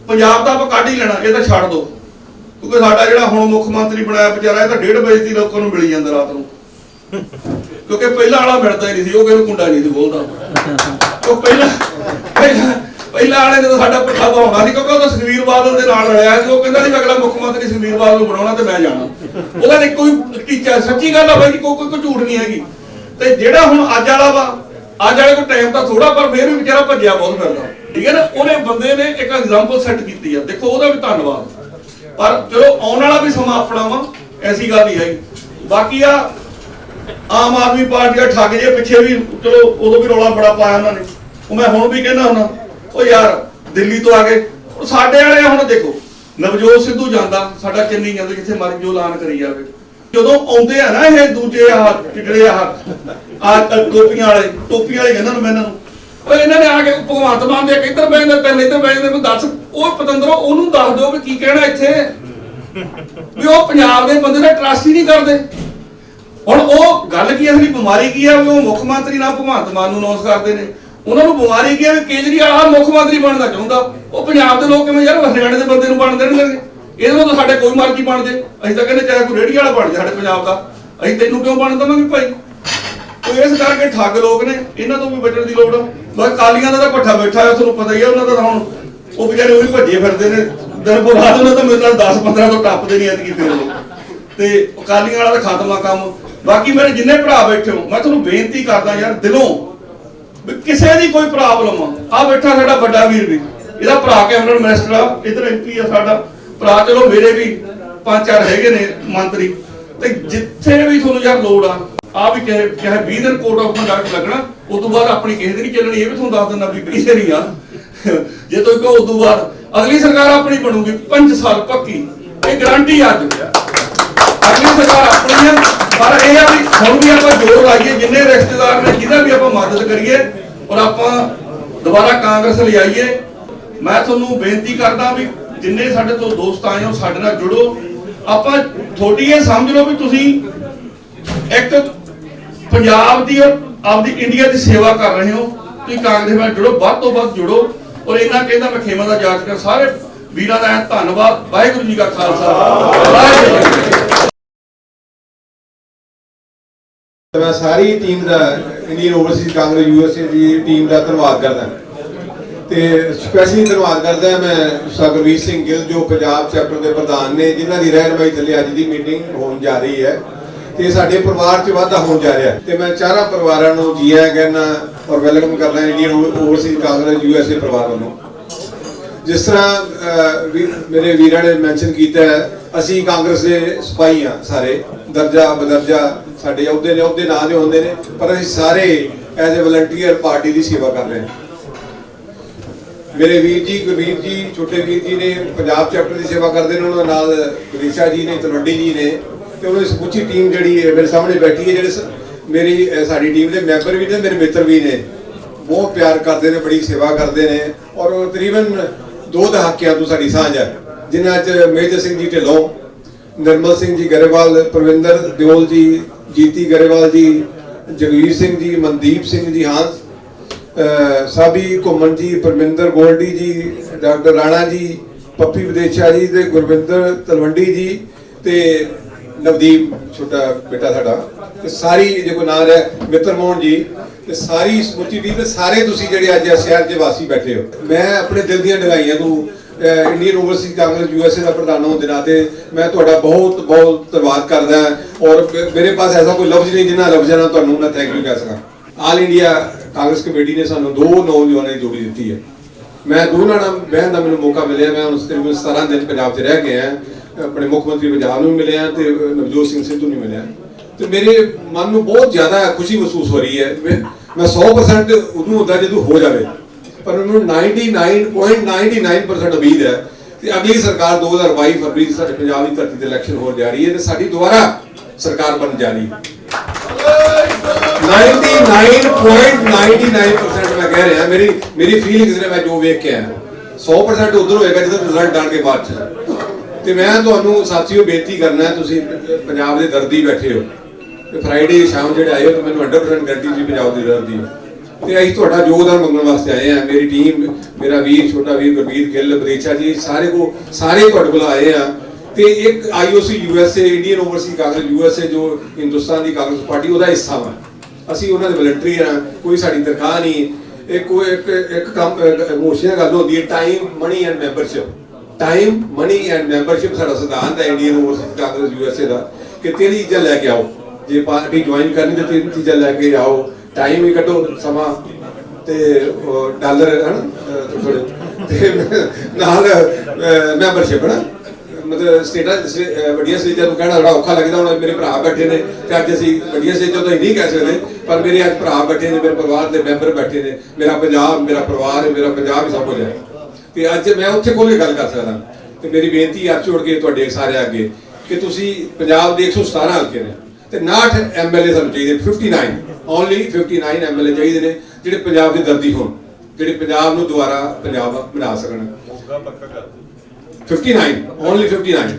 C: ਪੰਜਾਬ ਦਾ ਆਪਾਂ ਕੱਢ ਹੀ ਲੈਣਾ। ਇਹ ਤਾਂ ਛੱਡ ਦੋ, ਕਿਉਂਕਿ ਸਾਡਾ ਜਿਹੜਾ ਹੁਣ ਮੁੱਖ ਮੰਤਰੀ ਬਣਾਇਆ ਵਿਚਾਰਾ, ਇਹ ਤਾਂ 1:30 ਵਜੇ ਦੀ ਲੋਕਾਂ ਨੂੰ ਮਿਲੀ ਜਾਂਦਾ ਰਾਤ ਨੂੰ। ਕਿਉਂਕਿ ਪਹਿਲਾਂ ਵਾਲਾ ਮਿਲਦਾ ਹੀ ਨਹੀਂ ਸੀ, ਉਹ ਕਿਹਨੂੰ ਕੁੰਡਾ ਨਹੀਂ ਸੀ ਬੋਲਦਾ। ਉਹ ਪਹਿਲਾਂ ਵਾਲੇ ਨੇ ਤਾਂ ਸਾਡਾ ਪੱਠਾ ਪਾਉਣਾ ਸੀ, ਕਿਉਂਕਿ ਉਹ ਤਾਂ ਸੁਖਬੀਰ ਬਾਦਲ ਦੇ ਨਾਲ ਰਲਿਆ ਸੀ। ਉਹ ਕਹਿੰਦਾ ਸੀ ਅਗਲਾ ਮੁੱਖ ਮੰਤਰੀ ਸੁਖਬੀਰ ਬਾਦਲ ਨੂੰ ਬਣਾਉਣਾ ਤੇ ਮੈਂ ਜਾਣਾ। ਉਹਦਾ ਨੇ ਕੋਈ ਟੀਚਾ, ਸੱਚੀ ਗੱਲ ਆ ਬਾਈ ਜੀ, ਕੋਈ ਝੂਠ ਨਹੀਂ ਹੈਗੀ। ਤੇ ਜਿਹੜਾ ਹੁਣ ਅੱਜ ਵਾਲਾ ਵਾ, ਅੱਜ ਵਾਲੇ ਕੋਲ ਟਾਈਮ ਤਾਂ ਥੋੜਾ, ਪਰ ਫਿਰ ਵੀ ਵਿਚਾਰਾ ਭੱਜਿਆ ਬਹੁਤ ਫਿਰਦਾ, ਠੀਕ ਹੈ ਨਾ। ਉਹਨੇ ਬੰਦੇ ਨੇ ਇੱਕ ਐਗਜ਼ਾਮਪਲ ਸੈੱਟ ਕੀਤੀ ਆ, ਦੇਖੋ ਉਹਦਾ ਵੀ ਧੰਨਵਾਦ। ਪਰ ਚਲੋ ਆਉਣ ਵਾਲਾ ਵੀ ਸਮਾਂ ਆਪਣਾ ਵਾ, ਐਸੀ ਗੱਲ ਨਹੀਂ ਹੈਗੀ। ਬਾਕੀ ਆ ਆਮ ਆਦਮੀ ਪਾਰਟੀ ਦਾ ਠੱਗ ਜੇ ਪਿੱਛੇ ਵੀ, ਚਲੋ ਉਦੋਂ ਵੀ ਰੌਲਾ ਬੜਾ ਪਾਇਆ ਉਹਨਾਂ ਨੇ। ਉਹ ਮੈਂ ਹੁਣ ਵੀ ਕਹਿੰਦਾ ਹੁੰਦਾ, ਉਹ ਯਾਰ ਦਿੱਲੀ ਤੋਂ ਆ ਕੇ ਸਾਡੇ ਵਾਲੇ ਹੁਣ ਦੇਖੋ, ਨਵਜੋਤ ਸਿੱਧੂ ਜਾਂਦਾ, ਸਾਡਾ ਚੰਨੀ ਜਾਂਦਾ, ਜਿੱਥੇ ਮਰਜ਼ੀ ਜੋ ਐਲਾਨ ਕਰੀ ਜਾਵੇ। ਜਦੋਂ ਆਉਂਦੇ ਆ ਨਾ ਇਹ ਦੂਜੇ ਆਹ ਜਿਹੜੇ ਟੋਪੀਆਂ ਵਾਲੇ ਕਹਿੰਦਾ ਨੂੰ, ਮੈਨੂੰ ਉਹ ਇਹਨਾਂ ਨੇ ਆ ਕੇ ਭਗਵੰਤ ਮਾਨ ਦੇ ਕਿੱਧਰ ਬੈਠਦੇ, ਪਹਿਲੇ ਇੱਧਰ ਬੈਠਦੇ, ਮੈਨੂੰ ਦੱਸ ਉਹ ਪਤੰਦਰੋਂ ਉਹਨੂੰ ਦੱਸ ਦਿਓ ਵੀ ਕੀ ਕਹਿਣਾ ਇੱਥੇ, ਵੀ ਉਹ ਪੰਜਾਬ ਦੇ ਬੰਦੇ ਦਾ ਟਰਸਟ ਹੀ ਨਹੀਂ ਕਰਦੇ। ਹੁਣ ਉਹ ਗੱਲ ਕੀ, ਅਸਲੀ ਬਿਮਾਰੀ ਕੀ ਆ ਵੀ ਉਹ ਮੁੱਖ ਮੰਤਰੀ ਨਾਲ ਭਗਵੰਤ ਮਾਨ ਨੂੰ ਨੌਸ ਕਰਦੇ ਨੇ। ਉਹਨਾਂ ਨੂੰ ਬਿਮਾਰੀ ਕੀ ਆ ਵੀ ਕੇਜਰੀਵਾਲ ਆ ਮੁੱਖ ਮੰਤਰੀ ਬਣਨਾ ਚਾਹੁੰਦਾ। ਉਹ ਪੰਜਾਬ ਦੇ ਲੋਕ ਕਿਵੇਂ ਯਾਰ ਹਰਿਆਣੇ ਦੇ ਬੰਦੇ ਨੂੰ ਬਣ ਦੇਣਗੇ? ਇਹਦੇ ਨਾਲ ਤਾਂ ਸਾਡੇ ਕੋਈ ਮਰਜ਼ੀ ਬਣ ਜੇ। ਅਸੀਂ ਤਾਂ ਕਹਿੰਦੇ ਚਾਹੇ ਕੋਈ ਰੇਹੜੀ ਵਾਲਾ ਬਣ ਜਾ ਸਾਡੇ ਪੰਜਾਬ ਦਾ, ਅਸੀਂ ਤੈਨੂੰ ਕਿਉਂ ਬਣ ਦੇਵਾਂਗੇ ਭਾਈ? ਉਹ ਇਸ ਕਰਕੇ ਠੱਗ ਲੋਕ ਨੇ, ਇਹਨਾਂ ਤੋਂ ਵੀ ਬਚਣ ਦੀ ਲੋੜ ਆ। ਬਸ ਕਾਲੀਆਂ ਦਾ ਤਾਂ ਭੱਠਾ ਬੈਠਾ ਹੈ, ਤੁਹਾਨੂੰ ਪਤਾ ਹੀ ਆ। ਉਹਨਾਂ ਦਾ ਤਾਂ ਹੁਣ ਉਹ ਵਿਚਾਰੇ ਉਹੀ ਭੱਜੇ ਫਿਰਦੇ ਨੇ ਦਿਨ ਬੁਰਾ, ਉਹਨਾਂ ਤਾਂ ਮੇਰੇ ਨਾਲ 10-15 ਤੋਂ ਟੱਪਦੇ ਨਹੀਂ ਐਤਕੀ ਫਿਰ ਤੇ ਕਾਲੀਆਂ ਵਾਲਾ ਤਾਂ ਖਾਤਮਾ ਕੰਮ। ਬਾਕੀ ਮੇਰੇ ਜਿੰਨੇ ਭਰਾ ਬੈਠੇ ਹੋ, ਮੈਂ ਤੁਹਾਨੂੰ ਬੇਨਤੀ ਕਰਦਾ ਯਾਰ ਦਿਲੋਂ, ਵੀ ਕਿਸੇ ਦੀ ਕੋਈ ਪ੍ਰੋਬਲਮ ਆ ਬੈਠਾ ਸਾਡਾ ਵੱਡਾ ਵੀਰ ਵੀ, ਇਹਦਾ ਭਰਾ ਕੈਬਨਿਟ ਮਿਨਿਸਟਰ ਆ, ਇੱਧਰ ਐਮਪੀ ਆ ਸਾਡਾ ਭਰਾ, ਚਲੋ ਮੇਰੇ ਵੀ 5-4 ਹੈਗੇ ਨੇ ਮੰਤਰੀ। ਤੇ ਜਿੱਥੇ ਵੀ ਤੁਹਾਨੂੰ ਯਾਰ ਲੋੜ ਆ ਵੀ ਕਿਸੇ 20 ਦਿਨ ਕੋਰਟ ਆਫ ਕੰਡਕਟ ਲੱਗਣਾ, ਉਸ ਤੋਂ ਬਾਅਦ ਆਪਣੀ ਕਿਸੇ ਦੀ ਨਹੀਂ ਚੱਲਣੀ। ਇਹ ਵੀ ਤੁਹਾਨੂੰ ਦੱਸ ਦਿੰਦਾ ਵੀ ਕਿਸੇ ਨਹੀਂ ਆ। ਜੇ ਤੁਸੀਂ ਕਹੋ ਉਸ ਤੋਂ ਬਾਅਦ ਅਗਲੀ ਸਰਕਾਰ ਆਪਣੀ ਬਣੂਗੀ 5 ਸਾਲ ਪੱਕੀ, ਇਹ ਗਾਰੰਟੀ ਅੱਜ ਅਗਲੀ ਸਰਕਾਰ ਆਪਣੀ ਆ। ਪਰ ਇਹ ਆ ਵੀ ਹੁਣ ਵੀ ਆਪਾਂ ਜ਼ੋਰ ਲਾਈਏ, ਜਿੰਨੇ ਰਿਸ਼ਤੇਦਾਰ ਨੇ ਜਿਹਦਾ ਵੀ ਆਪਾਂ ਮਦਦ ਕਰੀਏ ਔਰ ਆਪਾਂ ਦੁਬਾਰਾ ਕਾਂਗਰਸ ਲਿਆਈਏ। ਮੈਂ ਤੁਹਾਨੂੰ ਬੇਨਤੀ ਕਰਦਾ ਵੀ ਜਿੰਨੇ ਸਾਡੇ ਤੋਂ ਦੋਸਤ ਆਏ ਹੋ ਸਾਡੇ ਨਾਲ ਜੁੜੋ। ਆਪਾਂ ਤੁਹਾਡੀ ਇਹ ਸਮਝ ਲਓ ਵੀ ਤੁਸੀਂ ਇੱਕ ਪੰਜਾਬ ਦੀ ਔਰ ਆਪਦੀ ਇੰਡੀਆ ਦੀ ਸੇਵਾ ਕਰ ਰਹੇ ਹੋ। ਤੁਸੀਂ ਕਾਂਗਰਸ ਨਾਲ ਜੁੜੋ, ਵੱਧ ਤੋਂ ਵੱਧ ਜੁੜੋ। ਔਰ ਇਹਨਾਂ ਕਹਿੰਦਾ ਮੈਂ ਖੇਮਾ ਦਾ ਜਾਂਚ ਕਰ ਸਾਰੇ ਵੀਰਾਂ ਦਾ ਧੰਨਵਾਦ। ਵਾਹਿਗੁਰੂ ਜੀ ਕਾ ਖਾਲਸਾ, ਵਾਹਿਗੁਰੂ ਜੀ ਕੀ ਫਤਿਹ।
D: मैं सारी टीम का इंडियन ओवरसीज कांग्रेस यूएसए की टीम का धन्यवाद करदा ते स्पैशली धन्यवाद करदा मैं सरवीर सिंह गिल जो पंजाब चैप्टर के प्रधान ने, जिन्हां दी रहनुमाई थल्ले अज दी मीटिंग होण जा रही है ते साडे परिवार च वाधा होण जा रहा है। ते मैं चारों परिवारां नूं जी आया कहना और वेलकम करदा इंडियन ओवरसीज कांग्रेस यूएसए परिवार वालों। जिस तरह मेरे वीरां ने मैंशन किया है, असी कांग्रेस के सिपाही हाँ सारे, दर्जा बदर्जा साडे अहुदे ने, अहुदे नां दे हुंदे ने, पर असी सारे एज ए वलंटियर पार्टी की सेवा कर रहे हैं। मेरे वीर जी गुरवीर जी, छोटे वीर जी ने पंजाब चैप्टर की सेवा करते हैं, उन्होंने नाल विदिशा जी ने, तलवंडी जी ने, तो उन्होंने समूची टीम जी मेरे सामने बैठी है, जो मेरी साडी टीम के मैंबर भी ने, मेरे मित्र भी ने, बहुत प्यार करते हैं, बड़ी सेवा करते हैं। और तकरीबन 2 दहाकियां तो साडी सांझ है, जिन्हां च मेजर सिंह जी ढिल्लों, निर्मल सिंह जी गरेवाल, परविंदर दिओल जी, जीती गरेवाल जी, जगवीर सिंह जी, मनदीप सिंह जी हांस, साबी घुमन जी, परमिंदर गोल्डी जी, डॉक्टर राणा जी, पप्पी विदेशा जी ते गुरविंदर तलवंडी जी ते नवदीप छोटा बेटा साडा ਤੇ ਸਾਰੀ ਜੇ ਕੋਈ ਨਾਂ ਹੈ ਮਿੱਤਰ ਮੋਹਨ ਜੀ ਤੇ ਸਾਰੀ ਸਮੁੱਚੀ ਟੀਮ ਤੇ ਸਾਰੇ ਤੁਸੀਂ ਜਿਹੜੇ ਅੱਜ ਇਸ ਸ਼ਹਿਰ ਦੇ ਵਾਸੀ ਬੈਠੇ ਹੋ, ਮੈਂ ਆਪਣੇ ਦਿਲ ਦੀਆਂ ਡਗਾਈਆਂ ਨੂੰ ਇੰਡੀਅਨ ਓਵਰਸੀਜ਼ ਕਾਂਗਰਸ USA ਦਾ ਪ੍ਰਧਾਨ ਹੋਣ ਦੇ ਨਾਤੇ ਮੈਂ ਤੁਹਾਡਾ ਬਹੁਤ ਬਹੁਤ ਧੰਨਵਾਦ ਕਰਦਾ ਔਰ ਮੇਰੇ ਪਾਸ ਐਸਾ ਕੋਈ ਲਫ਼ਜ਼ ਨਹੀਂ ਜਿਨ੍ਹਾਂ ਲਫ਼ਜ਼ਾਂ ਨਾਲ ਤੁਹਾਨੂੰ ਮੈਂ ਥੈਂਕ ਯੂ ਕਹਿ ਸਕਾਂ। ਆਲ ਇੰਡੀਆ ਕਾਂਗਰਸ ਕਮੇਟੀ ਨੇ ਸਾਨੂੰ 2 ਨੌਜਵਾਨਾਂ ਦੀ ਜੋੜੀ ਦਿੱਤੀ ਹੈ। ਮੈਂ ਦੋਨਾਂ ਨਾਲ ਬਹਿਣ ਦਾ ਮੈਨੂੰ ਮੌਕਾ ਮਿਲਿਆ। ਮੈਂ ਹੁਣ ਤਕਰੀਬਨ 17 ਦਿਨ ਪੰਜਾਬ 'ਚ ਰਹਿ ਕੇ ਆਇਆ, ਆਪਣੇ ਮੁੱਖ ਮੰਤਰੀ ਪੰਜਾਬ ਨੂੰ ਵੀ ਮਿਲਿਆ ਤੇ ਨਵਜੋਤ ਸਿੰਘ ਸਿੱਧੂ ਨੂੰ ਮਿਲਿਆ ਤੇ ਮੇਰੇ ਮਨ ਨੂੰ ਬਹੁਤ ਜ਼ਿਆਦਾ ਖੁਸ਼ੀ ਮਹਿਸੂਸ ਹੋ ਰਹੀ ਹੈ। ਮੈਂ 100% ਉਦੋਂ ਹੁੰਦਾ ਜਦੋਂ ਹੋ ਜਾਵੇ, ਪਰ ਮੈਨੂੰ 99.99% ਉਮੀਦ ਹੈ ਕਿ ਅਗਲੀ ਸਰਕਾਰ 2022 ਫਰਵਰੀ ਸਾਡੇ ਪੰਜਾਬ ਦੀ ਧਰਤੀ ਤੇ ਇਲੈਕਸ਼ਨ ਹੋਣ ਜਾ ਰਹੀ ਹੈ ਤੇ ਸਾਡੀ ਦੁਬਾਰਾ ਸਰਕਾਰ ਬਣ ਜਾ ਰਹੀ ਹੈ। 99.99% ਮੈਂ ਕਹਿ ਰਿਹਾ, ਮੇਰੀ ਫੀਲਿੰਗਸ ਨੇ, ਮੈਂ ਜੋ ਵੇਖ ਕੇ ਆਇਆ 100% ਉਧਰ ਹੋਏਗਾ ਜਦੋਂ ਰਿਜ਼ਲਟ ਆਣ ਕੇ ਬਾਅਦ ਚ। ਤੇ ਮੈਂ ਤੁਹਾਨੂੰ ਸਾਥੀਓ ਬੇਨਤੀ ਕਰਨਾ, ਤੁਸੀਂ ਪੰਜਾਬ ਦੇ ਦਰਦੀ ਬੈਠੇ ਹੋ ਤੇ ਫਰਾਈਡੇ ਸ਼ਾਮ ਜਿਹੜੇ ਆਏ ਹੋ ਤਾਂ ਮੈਨੂੰ 100% ਗਰੰਟੀ ਜੀ ਪੰਜਾਬ ਦੀ ਦਰਦੀ ਤੇ ਅਸੀਂ ਤੁਹਾਡਾ ਯੋਗਦਾਨ ਮੰਗਣ ਵਾਸਤੇ ਆਏ ਆ। ਮੇਰੀ ਟੀਮ, ਮੇਰਾ ਵੀਰ, ਛੋਟਾ ਵੀਰ ਗੁਰਬੀਰ ਗਿੱਲ, ਬਰੇਚਾ ਜੀ, ਸਾਰੇ ਤੁਹਾਡੇ ਕੋਲ ਆਏ ਆ ਤੇ ਇੱਕ IOC USA Indian overseas Congress USA ਜੋ ਹਿੰਦੁਸਤਾਨ ਦੀ ਕਾਂਗਰਸ ਪਾਰਟੀ ਉਹਦਾ ਹਿੱਸਾ ਵਾ। ਅਸੀਂ ਉਹਨਾਂ ਦੇ ਵਲੰਟਰੀ ਆ, ਕੋਈ ਸਾਡੀ ਤਨਖਾਹ ਨਹੀਂ। ਇੱਕ ਕੰਮ ਮੋਸ਼ੀਆਂ ਗੱਲ ਹੁੰਦੀ ਹੈ, time money and membership. Time money and membership ਸਾਡਾ ਸਿਧਾਂਤ ਹੈ ਇੰਡੀਅਨ ਓਵਰਸੀਜ਼ ਕਾਂਗਰਸ USA ਦਾ ਕਿ 3 ਚੀਜ਼ਾਂ ਲੈ ਕੇ ਆਓ। ਜੇ ਪਾਰਟੀ ਜੁਆਇਨ ਕਰਨੀ ਤਾਂ 3 ਚੀਜ਼ਾਂ ਲੈ ਕੇ ਆਓ, ਟਾਈਮ ਵੀ ਕੱਢੋ ਸਮਾਂ ਤੇ ਡਾਲਰ ਥੋੜੇ ਤੇ ਨਾਲ ਮੈਂਬਰਸ਼ਿਪ ਨਾ, ਮਤਲਬ ਸਟੇਟਾਂ ਵੱਡੀਆਂ ਸਟੇਜਾਂ ਤੋਂ ਕਹਿਣਾ ਬੜਾ ਔਖਾ ਲੱਗਦਾ। ਹੁਣ ਮੇਰੇ ਭਰਾ ਬੈਠੇ ਨੇ ਤੇ ਅੱਜ ਅਸੀਂ ਵੱਡੀਆਂ ਸਟੇਜਾਂ ਤੋਂ ਨਹੀਂ ਕਹਿ ਸਕਦੇ, ਪਰ ਮੇਰੇ ਅੱਜ ਭਰਾ ਬੈਠੇ ਨੇ, ਮੇਰੇ ਪਰਿਵਾਰ ਦੇ ਮੈਂਬਰ ਬੈਠੇ ਨੇ, ਮੇਰਾ ਪੰਜਾਬ, ਮੇਰਾ ਪਰਿਵਾਰ ਹੈ, ਮੇਰਾ ਪੰਜਾਬ ਹੀ ਸਭ ਕੁਝ ਹੈ ਤੇ ਅੱਜ ਮੈਂ ਉੱਥੇ ਖੁੱਲ੍ਹ ਕੇ ਗੱਲ ਕਰ ਸਕਦਾ। ਤੇ ਮੇਰੀ ਬੇਨਤੀ ਹੱਥ ਜੋੜ ਕੇ ਤੁਹਾਡੇ ਸਾਰੇ ਅੱਗੇ ਕਿ ਤੁਸੀਂ ਪੰਜਾਬ ਦੇ 117 ਹਲਕੇ ਨੇ ਤੇ 59 MLA ਸਾਨੂੰ ਚਾਹੀਦੇ, 59 ਓਨਲੀ 59 MLA ਚਾਹੀਦੇ ਨੇ ਜਿਹੜੇ ਪੰਜਾਬ ਦੇ ਦਰਦੀ ਹੋਣ, ਜਿਹੜੇ ਪੰਜਾਬ ਨੂੰ ਦੁਬਾਰਾ ਪੰਜਾਬ ਬਣਾ ਸਕਣ। 59 ਓਨਲੀ 59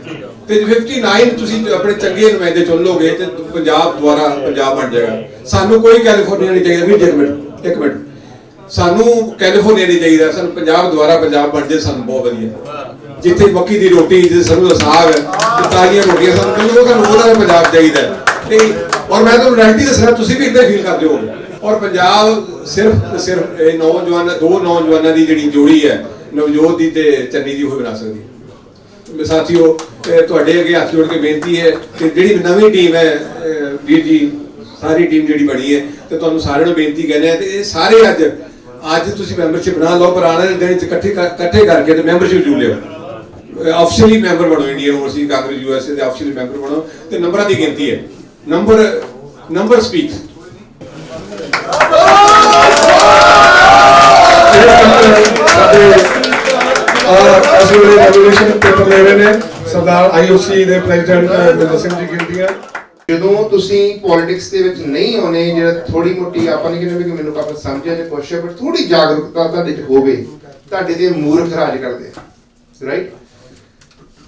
D: ਤੇ 59 ਤੁਸੀਂ ਆਪਣੇ ਚੰਗੇ ਨੁਮਾਇੰਦੇ ਚੁਣ ਲੋਗੇ ਤੇ ਪੰਜਾਬ ਦੁਬਾਰਾ ਪੰਜਾਬ ਬਣ ਜਾਏਗਾ। ਸਾਨੂੰ ਕੋਈ ਕੈਲੀਫੋਰਨੀਆ ਨਹੀਂ ਚਾਹੀਦਾ। ਵੀਰ ਇੱਕ ਮਿੰਟ ਸਾਨੂੰ ਕੈਲੀਫੋਰਨੀਆ ਨਹੀਂ ਚਾਹੀਦਾ, ਸਾਨੂੰ ਪੰਜਾਬ ਦੁਬਾਰਾ ਪੰਜਾਬ ਬਣ ਜਾਏ, ਸਾਨੂੰ ਬਹੁਤ ਵਧੀਆ। ਜਿੱਥੇ ਮੱਕੀ ਦੀ ਰੋਟੀ, ਜਿੱਥੇ ਸਰੋਂ ਦਾ ਸਾਗ ਤੇ ਤਾਜ਼ੀਆਂ ਰੋਟੀਆਂ ਸਾਨੂੰ ਉਹਦਾ ਪੰਜਾਬ ਚਾਹੀਦਾ ਤੇ ਔਰ ਮੈਂ ਤੁਹਾਨੂੰ ਗਾਰੰਟੀ ਦੱਸਣਾ, ਤੁਸੀਂ ਵੀ ਇੱਦਾਂ ਫੀਲ ਕਰਦੇ ਹੋਗੇ। ਔਰ ਪੰਜਾਬ ਸਿਰਫ ਇਹ ਦੋ ਨੌਜਵਾਨਾਂ ਦੀ ਜਿਹੜੀ ਜੋੜੀ ਹੈ, ਨਵਜੋਤ ਦੀ ਤੇ ਚੰਨੀ ਦੀ, ਉਹ ਬਣਾ ਸਕਦੀ ਹੈ। ਸਾਥੀਓ ਤੁਹਾਡੇ ਅੱਗੇ ਹੱਥ ਜੋੜ ਕੇ ਬੇਨਤੀ ਹੈ ਕਿ ਜਿਹੜੀ ਨਵੀਂ ਟੀਮ ਹੈ ਵੀਰ ਜੀ, ਸਾਰੀ ਟੀਮ ਜਿਹੜੀ ਬਣੀ ਹੈ ਤੇ ਤੁਹਾਨੂੰ ਸਾਰਿਆਂ ਨੂੰ ਬੇਨਤੀ ਕਹਿੰਦੇ ਆ ਤੇ ਇਹ ਸਾਰੇ ਅੱਜ ਤੁਸੀਂ ਮੈਂਬਰਸ਼ਿਪ ਬਣਾ ਲਓ, ਪਰ ਆਉਣ ਵਾਲੇ ਦਿਨ ਚ ਇਕੱਠੇ ਕਰਕੇ ਤੇ ਮੈਂਬਰਸ਼ਿਪ ਜੁੜ ਲਿਓ। ਆਫੀਸ਼ੀਅਲੀ ਮੈਂਬਰ ਬਣੋ, ਇੰਡੀਅਨ ਓਵਰਸੀਜ਼ ਕਾਂਗਰਸ USA ਦੇ ਆਫੀਸ਼ੀਅਲੀ ਮੈਂਬਰ ਬਣੋ ਤੇ ਨੰਬਰਾਂ ਦੀ ਗਿਣਤੀ ਹੈ। Number speak.
A: ਇਸ ਵੇਲੇ ਰੈਗੂਲੇਸ਼ਨ ਪੇਪਰ ਲੈ ਰਹੇ ਨੇ ਸਰਦਾਰ IOC ਦੇ ਪ੍ਰੈਜ਼ੀਡੈਂਟ ਮਹਿੰਦਰ ਸਿੰਘ ਜੀ ਗਿਣਤੀਆਂ।
E: ਜਦੋਂ ਤੁਸੀਂ ਪੋਲਿਟਿਕਸ ਦੇ ਵਿੱਚ ਨਹੀਂ ਆਉਣੇ, ਜਿਹੜਾ ਥੋੜੀ ਮੋਟੀ ਆਪਾਂ ਨਹੀਂ ਕਹਿੰਦੇ ਕਿ ਮੈਨੂੰ ਕਾਫੀ ਸਮਝਿਆ ਜਾਂ ਕੁਛ ਹੈ, ਪਰ ਥੋੜੀ ਜਾਗਰੂਕਤਾ ਤੁਹਾਡੇ 'ਚ ਹੋਵੇ, ਤੁਹਾਡੇ ਦੇ ਮੂਰਖ ਰਾਜ ਕਰਦੇ ਰਾਈਟ।